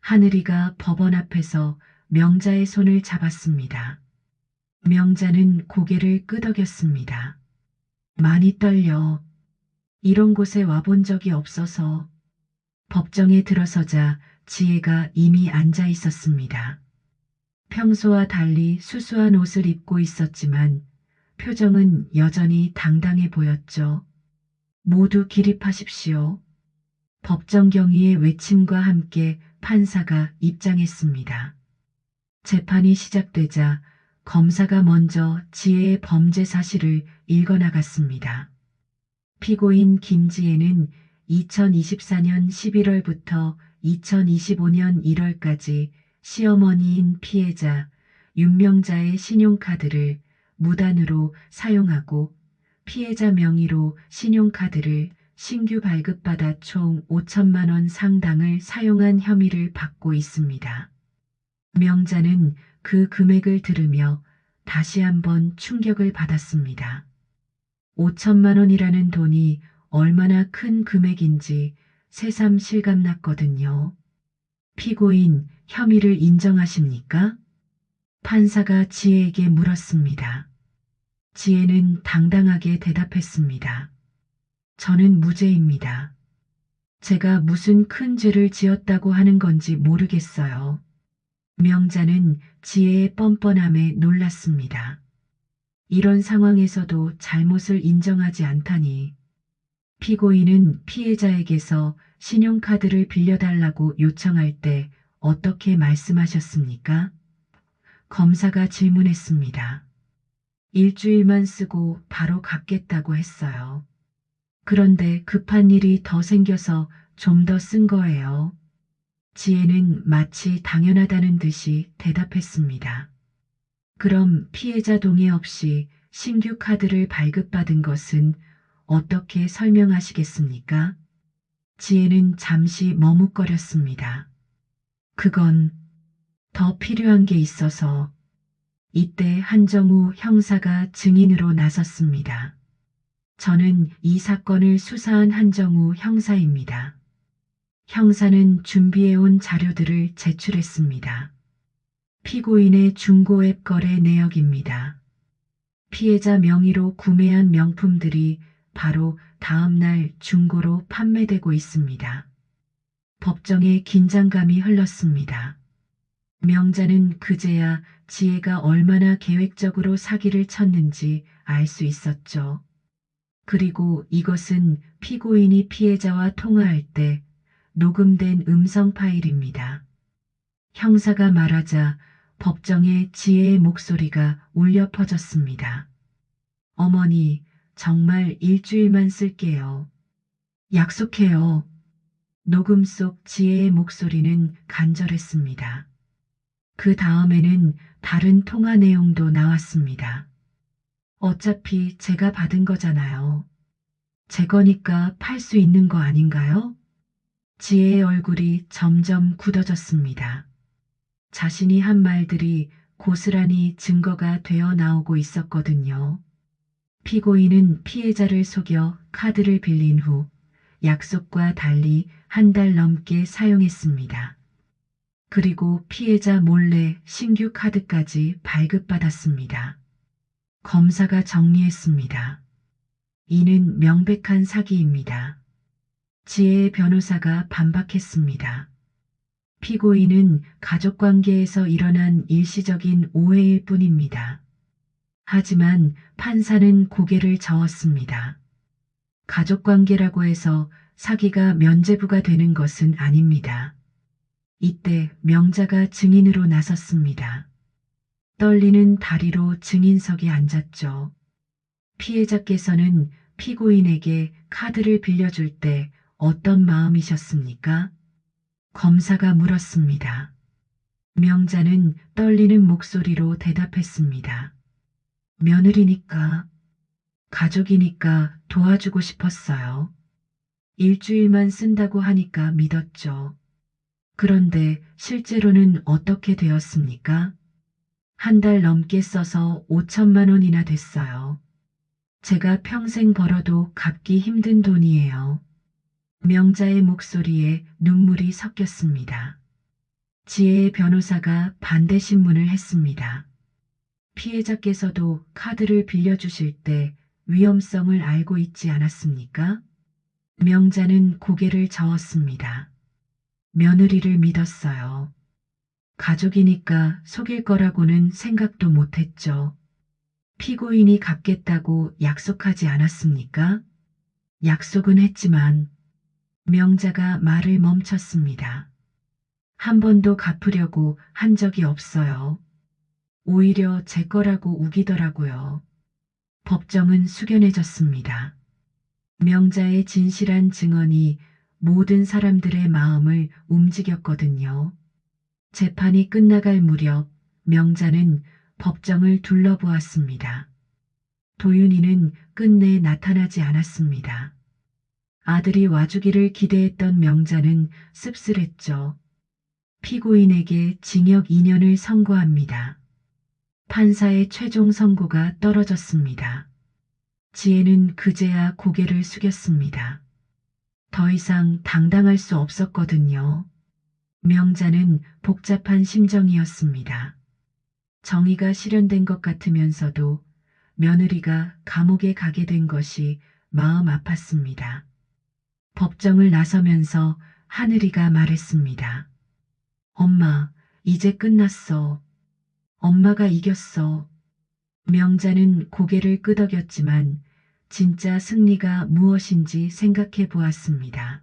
하늘이가 법원 앞에서 명자의 손을 잡았습니다. 명자는 고개를 끄덕였습니다. 많이 떨려. 이런 곳에 와본 적이 없어서. 법정에 들어서자 지혜가 이미 앉아 있었습니다. 평소와 달리 수수한 옷을 입고 있었지만 표정은 여전히 당당해 보였죠. 모두 기립하십시오. 법정 경위의 외침과 함께 판사가 입장했습니다. 재판이 시작되자 검사가 먼저 지혜의 범죄 사실을 읽어나갔습니다. 피고인 김지혜는 2024년 11월부터 2025년 1월까지 시어머니인 피해자 윤명자의 신용카드를 무단으로 사용하고 피해자 명의로 신용카드를 신규 발급받아 총 5천만 원 상당을 사용한 혐의를 받고 있습니다. 명자는 그 금액을 들으며 다시 한번 충격을 받았습니다. 5천만 원이라는 돈이 얼마나 큰 금액인지 새삼 실감났거든요. 피고인, 혐의를 인정하십니까? 판사가 지혜에게 물었습니다. 지혜는 당당하게 대답했습니다. 저는 무죄입니다. 제가 무슨 큰 죄를 지었다고 하는 건지 모르겠어요. 명자는 지혜의 뻔뻔함에 놀랐습니다. 이런 상황에서도 잘못을 인정하지 않다니. 피고인은 피해자에게서 신용카드를 빌려달라고 요청할 때 어떻게 말씀하셨습니까? 검사가 질문했습니다. 일주일만 쓰고 바로 갚겠다고 했어요. 그런데 급한 일이 더 생겨서 좀 더 쓴 거예요. 지혜는 마치 당연하다는 듯이 대답했습니다. 그럼 피해자 동의 없이 신규 카드를 발급받은 것은 어떻게 설명하시겠습니까? 지혜는 잠시 머뭇거렸습니다. 그건 더 필요한 게 있어서. 이때 한정우 형사가 증인으로 나섰습니다. 저는 이 사건을 수사한 한정우 형사입니다. 형사는 준비해온 자료들을 제출했습니다. 피고인의 중고앱 거래 내역입니다. 피해자 명의로 구매한 명품들이 바로 다음날 중고로 판매되고 있습니다. 법정에 긴장감이 흘렀습니다. 명자는 그제야 지혜가 얼마나 계획적으로 사기를 쳤는지 알 수 있었죠. 그리고 이것은 피고인이 피해자와 통화할 때 녹음된 음성 파일입니다. 형사가 말하자 법정에 지혜의 목소리가 울려 퍼졌습니다. 어머니, 정말 일주일만 쓸게요. 약속해요. 녹음 속 지혜의 목소리는 간절했습니다. 그 다음에는 다른 통화 내용도 나왔습니다. 어차피 제가 받은 거잖아요. 제 거니까 팔 수 있는 거 아닌가요? 지혜의 얼굴이 점점 굳어졌습니다. 자신이 한 말들이 고스란히 증거가 되어 나오고 있었거든요. 피고인은 피해자를 속여 카드를 빌린 후 약속과 달리 한 달 넘게 사용했습니다. 그리고 피해자 몰래 신규 카드까지 발급받았습니다. 검사가 정리했습니다. 이는 명백한 사기입니다. 지혜의 변호사가 반박했습니다. 피고인은 가족관계에서 일어난 일시적인 오해일 뿐입니다. 하지만 판사는 고개를 저었습니다. 가족관계라고 해서 사기가 면죄부가 되는 것은 아닙니다. 이때 명자가 증인으로 나섰습니다. 떨리는 다리로 증인석에 앉았죠. 피해자께서는 피고인에게 카드를 빌려줄 때 어떤 마음이셨습니까? 검사가 물었습니다. 명자는 떨리는 목소리로 대답했습니다. 며느리니까, 가족이니까 도와주고 싶었어요. 일주일만 쓴다고 하니까 믿었죠. 그런데 실제로는 어떻게 되었습니까? 한 달 넘게 써서 5천만 원이나 됐어요. 제가 평생 벌어도 갚기 힘든 돈이에요. 명자의 목소리에 눈물이 섞였습니다. 지혜의 변호사가 반대 신문을 했습니다. 피해자께서도 카드를 빌려주실 때 위험성을 알고 있지 않았습니까? 명자는 고개를 저었습니다. 며느리를 믿었어요. 가족이니까 속일 거라고는 생각도 못했죠. 피고인이 갚겠다고 약속하지 않았습니까? 약속은 했지만 명자가 말을 멈췄습니다. 한 번도 갚으려고 한 적이 없어요. 오히려 제 거라고 우기더라고요. 법정은 숙연해졌습니다. 명자의 진실한 증언이 모든 사람들의 마음을 움직였거든요. 재판이 끝나갈 무렵 명자는 법정을 둘러보았습니다. 도윤이는 끝내 나타나지 않았습니다. 아들이 와주기를 기대했던 명자는 씁쓸했죠. 피고인에게 징역 2년을 선고합니다. 판사의 최종 선고가 떨어졌습니다. 지혜는 그제야 고개를 숙였습니다. 더 이상 당당할 수 없었거든요. 명자는 복잡한 심정이었습니다. 정의가 실현된 것 같으면서도 며느리가 감옥에 가게 된 것이 마음 아팠습니다. 법정을 나서면서 하늘이가 말했습니다. 엄마, 이제 끝났어. 엄마가 이겼어. 명자는 고개를 끄덕였지만 진짜 승리가 무엇인지 생각해 보았습니다.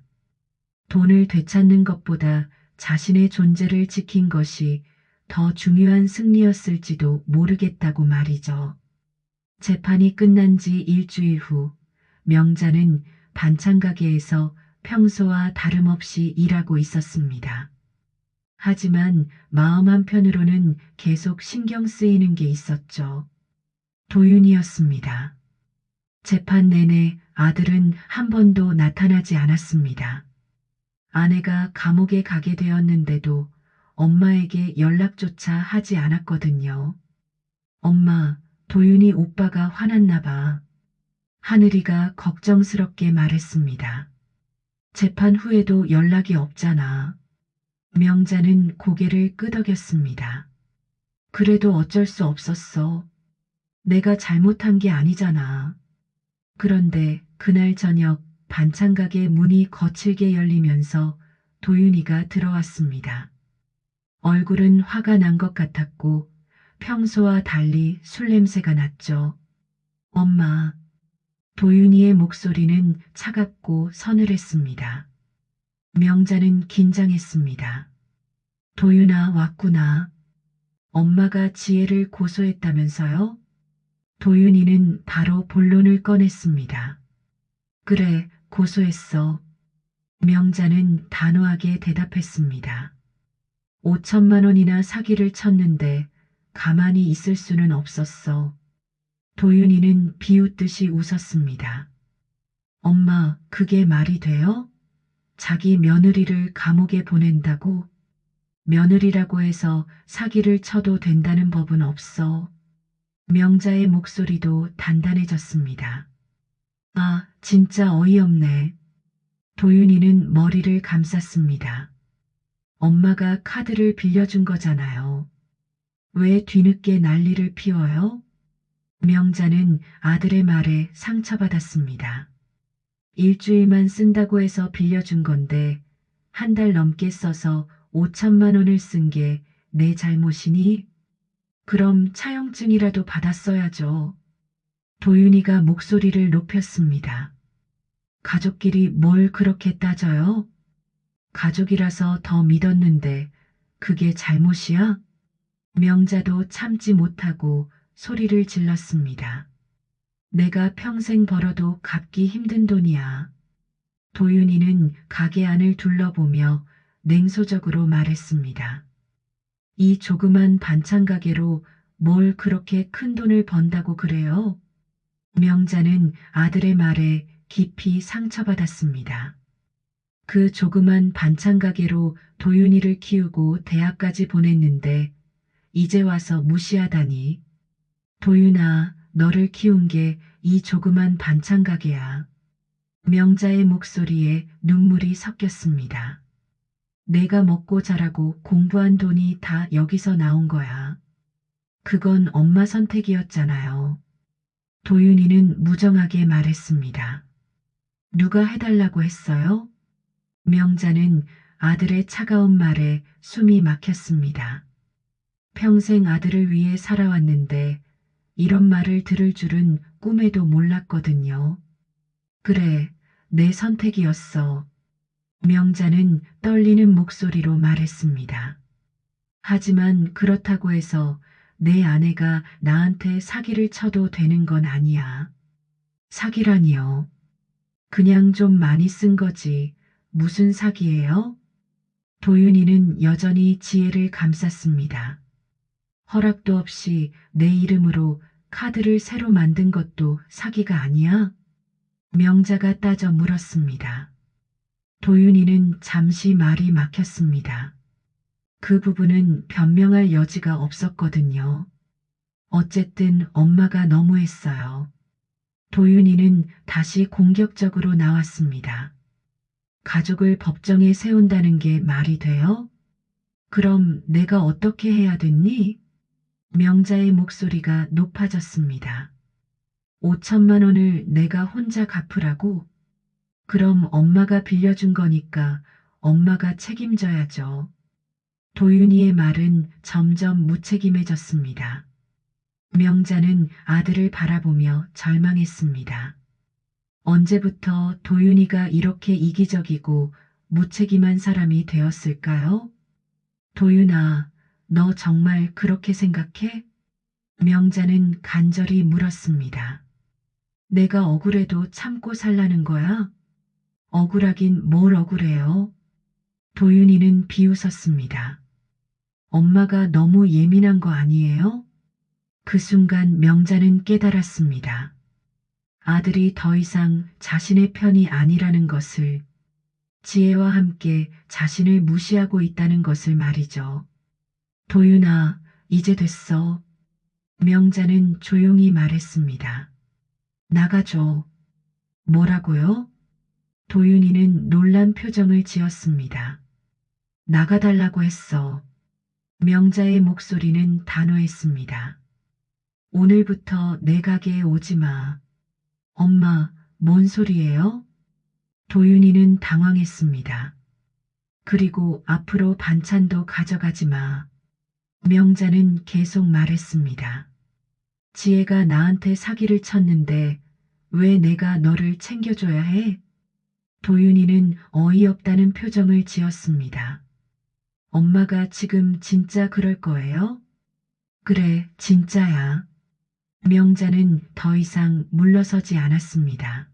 돈을 되찾는 것보다 자신의 존재를 지킨 것이 더 중요한 승리였을지도 모르겠다고 말이죠. 재판이 끝난 지 일주일 후 명자는 반찬 가게에서 평소와 다름없이 일하고 있었습니다. 하지만 마음 한편으로는 계속 신경 쓰이는 게 있었죠. 도윤이었습니다. 재판 내내 아들은 한 번도 나타나지 않았습니다. 아내가 감옥에 가게 되었는데도 엄마에게 연락조차 하지 않았거든요. 엄마, 도윤이 오빠가 화났나 봐. 하늘이가 걱정스럽게 말했습니다. 재판 후에도 연락이 없잖아. 명자는 고개를 끄덕였습니다. 그래도 어쩔 수 없었어. 내가 잘못한 게 아니잖아. 그런데 그날 저녁 반찬 가게 문이 거칠게 열리면서 도윤이가 들어왔습니다. 얼굴은 화가 난 것 같았고 평소와 달리 술 냄새가 났죠. 엄마, 도윤이의 목소리는 차갑고 서늘했습니다. 명자는 긴장했습니다. 도윤아 왔구나. 엄마가 지혜를 고소했다면서요? 도윤이는 바로 본론을 꺼냈습니다. 그래, 고소했어. 명자는 단호하게 대답했습니다. 5천만 원이나 사기를 쳤는데 가만히 있을 수는 없었어. 도윤이는 비웃듯이 웃었습니다. 엄마, 그게 말이 돼요? 자기 며느리를 감옥에 보낸다고? 며느리라고 해서 사기를 쳐도 된다는 법은 없어. 명자의 목소리도 단단해졌습니다. 아, 진짜 어이없네. 도윤이는 머리를 감쌌습니다. 엄마가 카드를 빌려준 거잖아요. 왜 뒤늦게 난리를 피워요? 명자는 아들의 말에 상처받았습니다. 일주일만 쓴다고 해서 빌려준 건데 한 달 넘게 써서 5천만 원을 쓴 게 내 잘못이니? 그럼 차용증이라도 받았어야죠. 도윤이가 목소리를 높였습니다. 가족끼리 뭘 그렇게 따져요? 가족이라서 더 믿었는데 그게 잘못이야? 명자도 참지 못하고 소리를 질렀습니다. 내가 평생 벌어도 갚기 힘든 돈이야. 도윤이는 가게 안을 둘러보며 냉소적으로 말했습니다. 이 조그만 반찬 가게로 뭘 그렇게 큰 돈을 번다고 그래요? 명자는 아들의 말에 깊이 상처받았습니다. 그 조그만 반찬 가게로 도윤이를 키우고 대학까지 보냈는데 이제 와서 무시하다니. 도윤아, 너를 키운 게 이 조그만 반찬 가게야. 명자의 목소리에 눈물이 섞였습니다. 내가 먹고 자라고 공부한 돈이 다 여기서 나온 거야. 그건 엄마 선택이었잖아요. 도윤이는 무정하게 말했습니다. 누가 해달라고 했어요? 명자는 아들의 차가운 말에 숨이 막혔습니다. 평생 아들을 위해 살아왔는데 이런 말을 들을 줄은 꿈에도 몰랐거든요. 그래, 내 선택이었어. 명자는 떨리는 목소리로 말했습니다. 하지만 그렇다고 해서 내 아내가 나한테 사기를 쳐도 되는 건 아니야. 사기라니요. 그냥 좀 많이 쓴 거지. 무슨 사기예요? 도윤이는 여전히 지혜를 감쌌습니다. 허락도 없이 내 이름으로 카드를 새로 만든 것도 사기가 아니야? 명자가 따져 물었습니다. 도윤이는 잠시 말이 막혔습니다. 그 부분은 변명할 여지가 없었거든요. 어쨌든 엄마가 너무했어요. 도윤이는 다시 공격적으로 나왔습니다. 가족을 법정에 세운다는 게 말이 돼요? 그럼 내가 어떻게 해야 됐니? 명자의 목소리가 높아졌습니다. 5천만 원을 내가 혼자 갚으라고? 그럼 엄마가 빌려준 거니까 엄마가 책임져야죠. 도윤이의 말은 점점 무책임해졌습니다. 명자는 아들을 바라보며 절망했습니다. 언제부터 도윤이가 이렇게 이기적이고 무책임한 사람이 되었을까요? 도윤아, 너 정말 그렇게 생각해? 명자는 간절히 물었습니다. 내가 억울해도 참고 살라는 거야? 억울하긴 뭘 억울해요? 도윤이는 비웃었습니다. 엄마가 너무 예민한 거 아니에요? 그 순간 명자는 깨달았습니다. 아들이 더 이상 자신의 편이 아니라는 것을, 지혜와 함께 자신을 무시하고 있다는 것을 말이죠. 도윤아, 이제 됐어. 명자는 조용히 말했습니다. 나가줘. 뭐라고요? 도윤이는 놀란 표정을 지었습니다. 나가달라고 했어. 명자의 목소리는 단호했습니다. 오늘부터 내 가게에 오지 마. 엄마, 뭔 소리예요? 도윤이는 당황했습니다. 그리고 앞으로 반찬도 가져가지 마. 명자는 계속 말했습니다. 지혜가 나한테 사기를 쳤는데 왜 내가 너를 챙겨줘야 해? 도윤이는 어이없다는 표정을 지었습니다. 엄마가 지금 진짜 그럴 거예요? 그래, 진짜야. 명자는 더 이상 물러서지 않았습니다.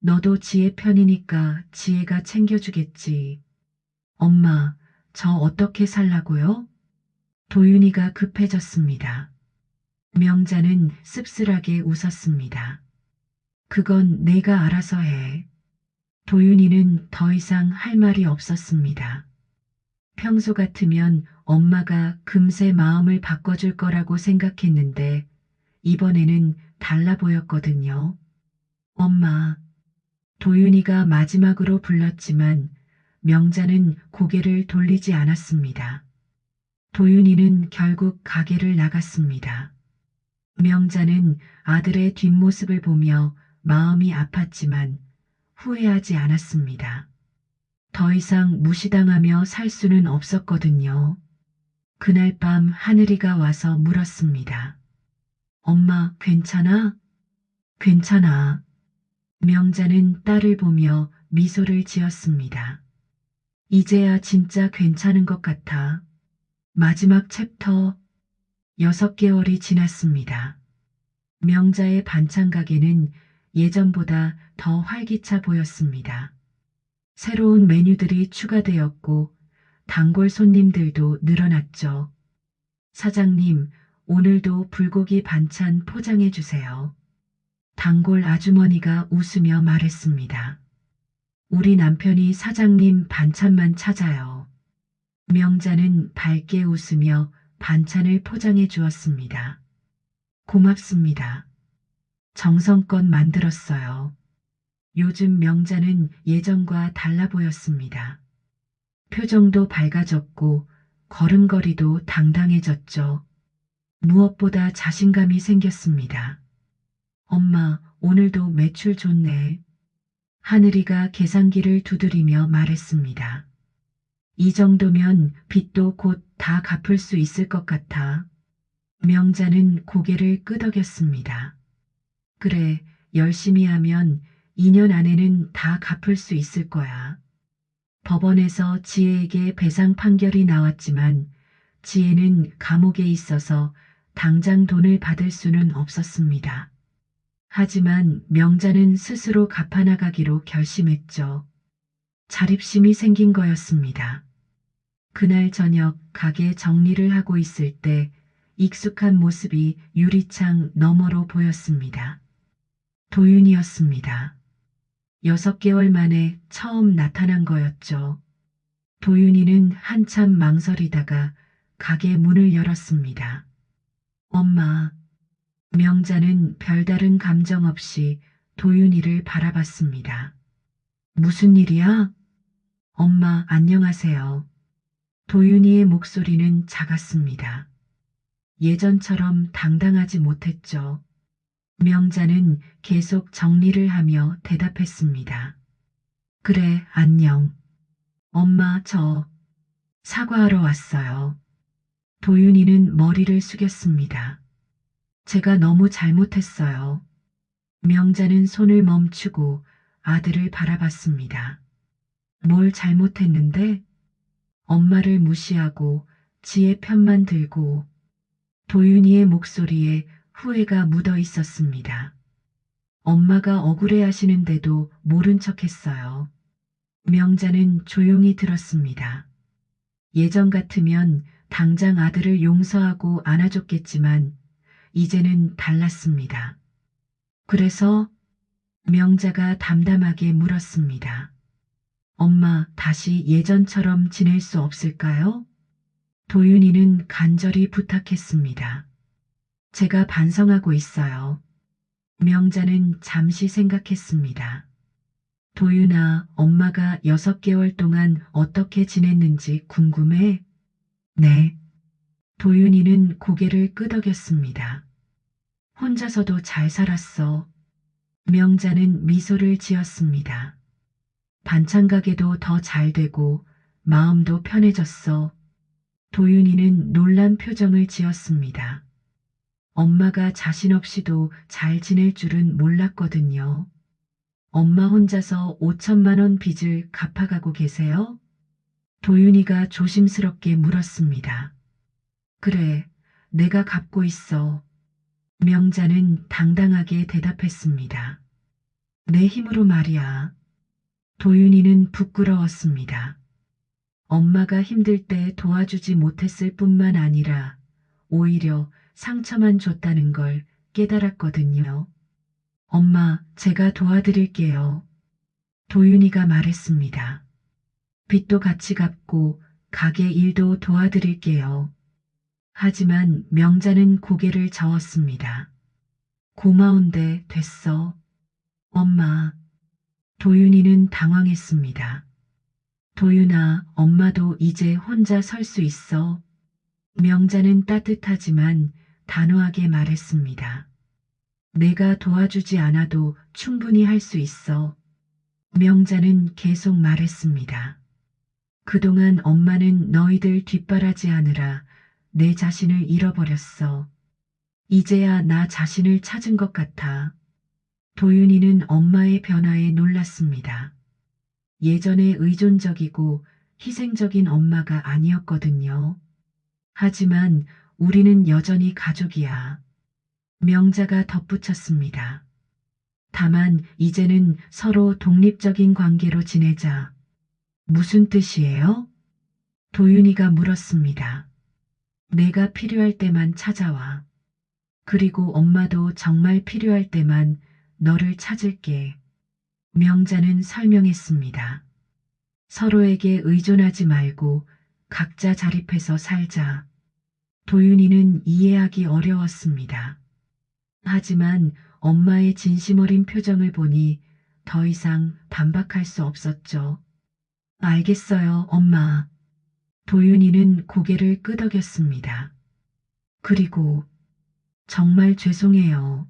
너도 지혜 편이니까 지혜가 챙겨주겠지. 엄마, 저 어떻게 살라고요? 도윤이가 급해졌습니다. 명자는 씁쓸하게 웃었습니다. 그건 내가 알아서 해. 도윤이는 더 이상 할 말이 없었습니다. 평소 같으면 엄마가 금세 마음을 바꿔줄 거라고 생각했는데 이번에는 달라 보였거든요. 엄마, 도윤이가 마지막으로 불렀지만 명자는 고개를 돌리지 않았습니다. 도윤이는 결국 가게를 나갔습니다. 명자는 아들의 뒷모습을 보며 마음이 아팠지만 후회하지 않았습니다. 더 이상 무시당하며 살 수는 없었거든요. 그날 밤 하늘이가 와서 물었습니다. 엄마, 괜찮아? 괜찮아. 명자는 딸을 보며 미소를 지었습니다. 이제야 진짜 괜찮은 것 같아. 마지막 챕터 6개월이 지났습니다. 명자의 반찬 가게는 예전보다 더 활기차 보였습니다. 새로운 메뉴들이 추가되었고 단골 손님들도 늘어났죠. 사장님, 오늘도 불고기 반찬 포장해 주세요. 단골 아주머니가 웃으며 말했습니다. 우리 남편이 사장님 반찬만 찾아요. 명자는 밝게 웃으며 반찬을 포장해 주었습니다. 고맙습니다. 정성껏 만들었어요. 요즘 명자는 예전과 달라 보였습니다. 표정도 밝아졌고 걸음걸이도 당당해졌죠. 무엇보다 자신감이 생겼습니다. 엄마, 오늘도 매출 좋네. 하늘이가 계산기를 두드리며 말했습니다. 이 정도면 빚도 곧 다 갚을 수 있을 것 같아. 명자는 고개를 끄덕였습니다. 그래, 열심히 하면 2년 안에는 다 갚을 수 있을 거야. 법원에서 지혜에게 배상 판결이 나왔지만 지혜는 감옥에 있어서 당장 돈을 받을 수는 없었습니다. 하지만 명자는 스스로 갚아나가기로 결심했죠. 자립심이 생긴 거였습니다. 그날 저녁 가게 정리를 하고 있을 때 익숙한 모습이 유리창 너머로 보였습니다. 도윤이었습니다. 6개월 만에 처음 나타난 거였죠. 도윤이는 한참 망설이다가 가게 문을 열었습니다. 엄마. 명자는 별다른 감정 없이 도윤이를 바라봤습니다. 무슨 일이야? 엄마, 안녕하세요. 도윤이의 목소리는 작았습니다. 예전처럼 당당하지 못했죠. 명자는 계속 정리를 하며 대답했습니다. 그래, 안녕. 엄마, 저 사과하러 왔어요. 도윤이는 머리를 숙였습니다. 제가 너무 잘못했어요. 명자는 손을 멈추고 아들을 바라봤습니다. 뭘 잘못했는데? 엄마를 무시하고 지의 편만 들고. 도윤이의 목소리에 후회가 묻어 있었습니다. 엄마가 억울해하시는데도 모른 척했어요. 명자는 조용히 들었습니다. 예전 같으면 당장 아들을 용서하고 안아줬겠지만 이제는 달랐습니다. 그래서 명자가 담담하게 물었습니다. 엄마, 다시 예전처럼 지낼 수 없을까요? 도윤이는 간절히 부탁했습니다. 제가 반성하고 있어요. 명자는 잠시 생각했습니다. 도윤아, 엄마가 6개월 동안 어떻게 지냈는지 궁금해? 네. 도윤이는 고개를 끄덕였습니다. 혼자서도 잘 살았어. 명자는 미소를 지었습니다. 반찬 가게도 더 잘 되고 마음도 편해졌어. 도윤이는 놀란 표정을 지었습니다. 엄마가 자신 없이도 잘 지낼 줄은 몰랐거든요. 엄마 혼자서 5천만 원 빚을 갚아가고 계세요? 도윤이가 조심스럽게 물었습니다. 그래, 내가 갚고 있어. 명자는 당당하게 대답했습니다. 내 힘으로 말이야. 도윤이는 부끄러웠습니다. 엄마가 힘들 때 도와주지 못했을 뿐만 아니라 오히려 상처만 줬다는 걸 깨달았거든요. 엄마, 제가 도와드릴게요. 도윤이가 말했습니다. 빚도 같이 갚고 가게 일도 도와드릴게요. 하지만 명자는 고개를 저었습니다. 고마운데 됐어. 엄마. 도윤이는 당황했습니다. 도윤아, 엄마도 이제 혼자 설 수 있어. 명자는 따뜻하지만 단호하게 말했습니다. 내가 도와주지 않아도 충분히 할 수 있어. 명자는 계속 말했습니다. 그동안 엄마는 너희들 뒷바라지하느라 내 자신을 잃어버렸어. 이제야 나 자신을 찾은 것 같아. 도윤이는 엄마의 변화에 놀랐습니다. 예전에 의존적이고 희생적인 엄마가 아니었거든요. 하지만 우리는 여전히 가족이야. 명자가 덧붙였습니다. 다만 이제는 서로 독립적인 관계로 지내자. 무슨 뜻이에요? 도윤이가 물었습니다. 내가 필요할 때만 찾아와. 그리고 엄마도 정말 필요할 때만 너를 찾을게. 명자는 설명했습니다. 서로에게 의존하지 말고 각자 자립해서 살자. 도윤이는 이해하기 어려웠습니다. 하지만 엄마의 진심 어린 표정을 보니 더 이상 반박할 수 없었죠. 알겠어요, 엄마. 도윤이는 고개를 끄덕였습니다. 그리고 정말 죄송해요.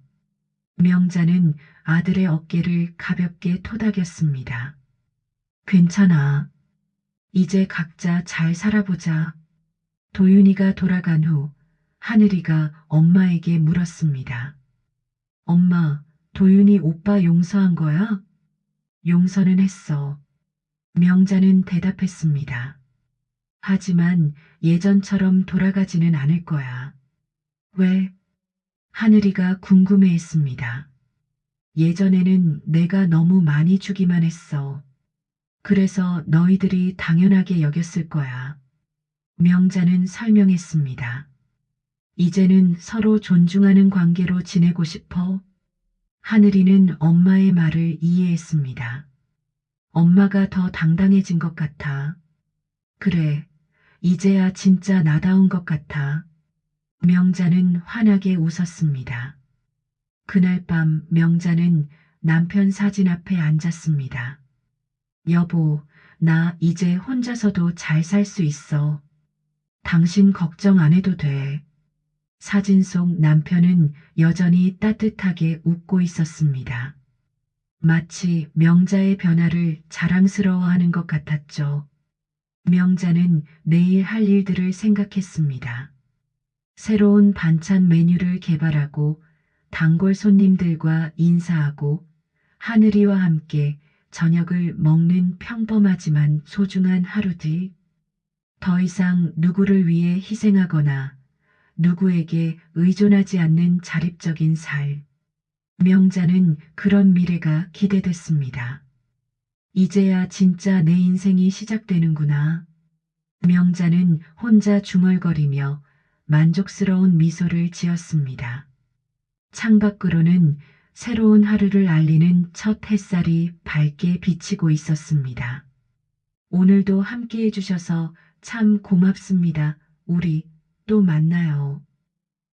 명자는 아들의 어깨를 가볍게 토닥였습니다. 괜찮아. 이제 각자 잘 살아보자. 도윤이가 돌아간 후 하늘이가 엄마에게 물었습니다. 엄마, 도윤이 오빠 용서한 거야? 용서는 했어. 명자는 대답했습니다. 하지만 예전처럼 돌아가지는 않을 거야. 왜? 하늘이가 궁금해했습니다. 예전에는 내가 너무 많이 주기만 했어. 그래서 너희들이 당연하게 여겼을 거야. 명자는 설명했습니다. 이제는 서로 존중하는 관계로 지내고 싶어. 하늘이는 엄마의 말을 이해했습니다. 엄마가 더 당당해진 것 같아. 그래, 이제야 진짜 나다운 것 같아. 명자는 환하게 웃었습니다. 그날 밤 명자는 남편 사진 앞에 앉았습니다. 여보, 나 이제 혼자서도 잘 살 수 있어. 당신 걱정 안 해도 돼. 사진 속 남편은 여전히 따뜻하게 웃고 있었습니다. 마치 명자의 변화를 자랑스러워하는 것 같았죠. 명자는 내일 할 일들을 생각했습니다. 새로운 반찬 메뉴를 개발하고 단골 손님들과 인사하고 하늘이와 함께 저녁을 먹는 평범하지만 소중한 하루 뒤, 더 이상 누구를 위해 희생하거나 누구에게 의존하지 않는 자립적인 살. 명자는 그런 미래가 기대됐습니다. 이제야 진짜 내 인생이 시작되는구나. 명자는 혼자 중얼거리며 만족스러운 미소를 지었습니다. 창밖으로는 새로운 하루를 알리는 첫 햇살이 밝게 비치고 있었습니다. 오늘도 함께 해주셔서 참 고맙습니다. 우리 또 만나요.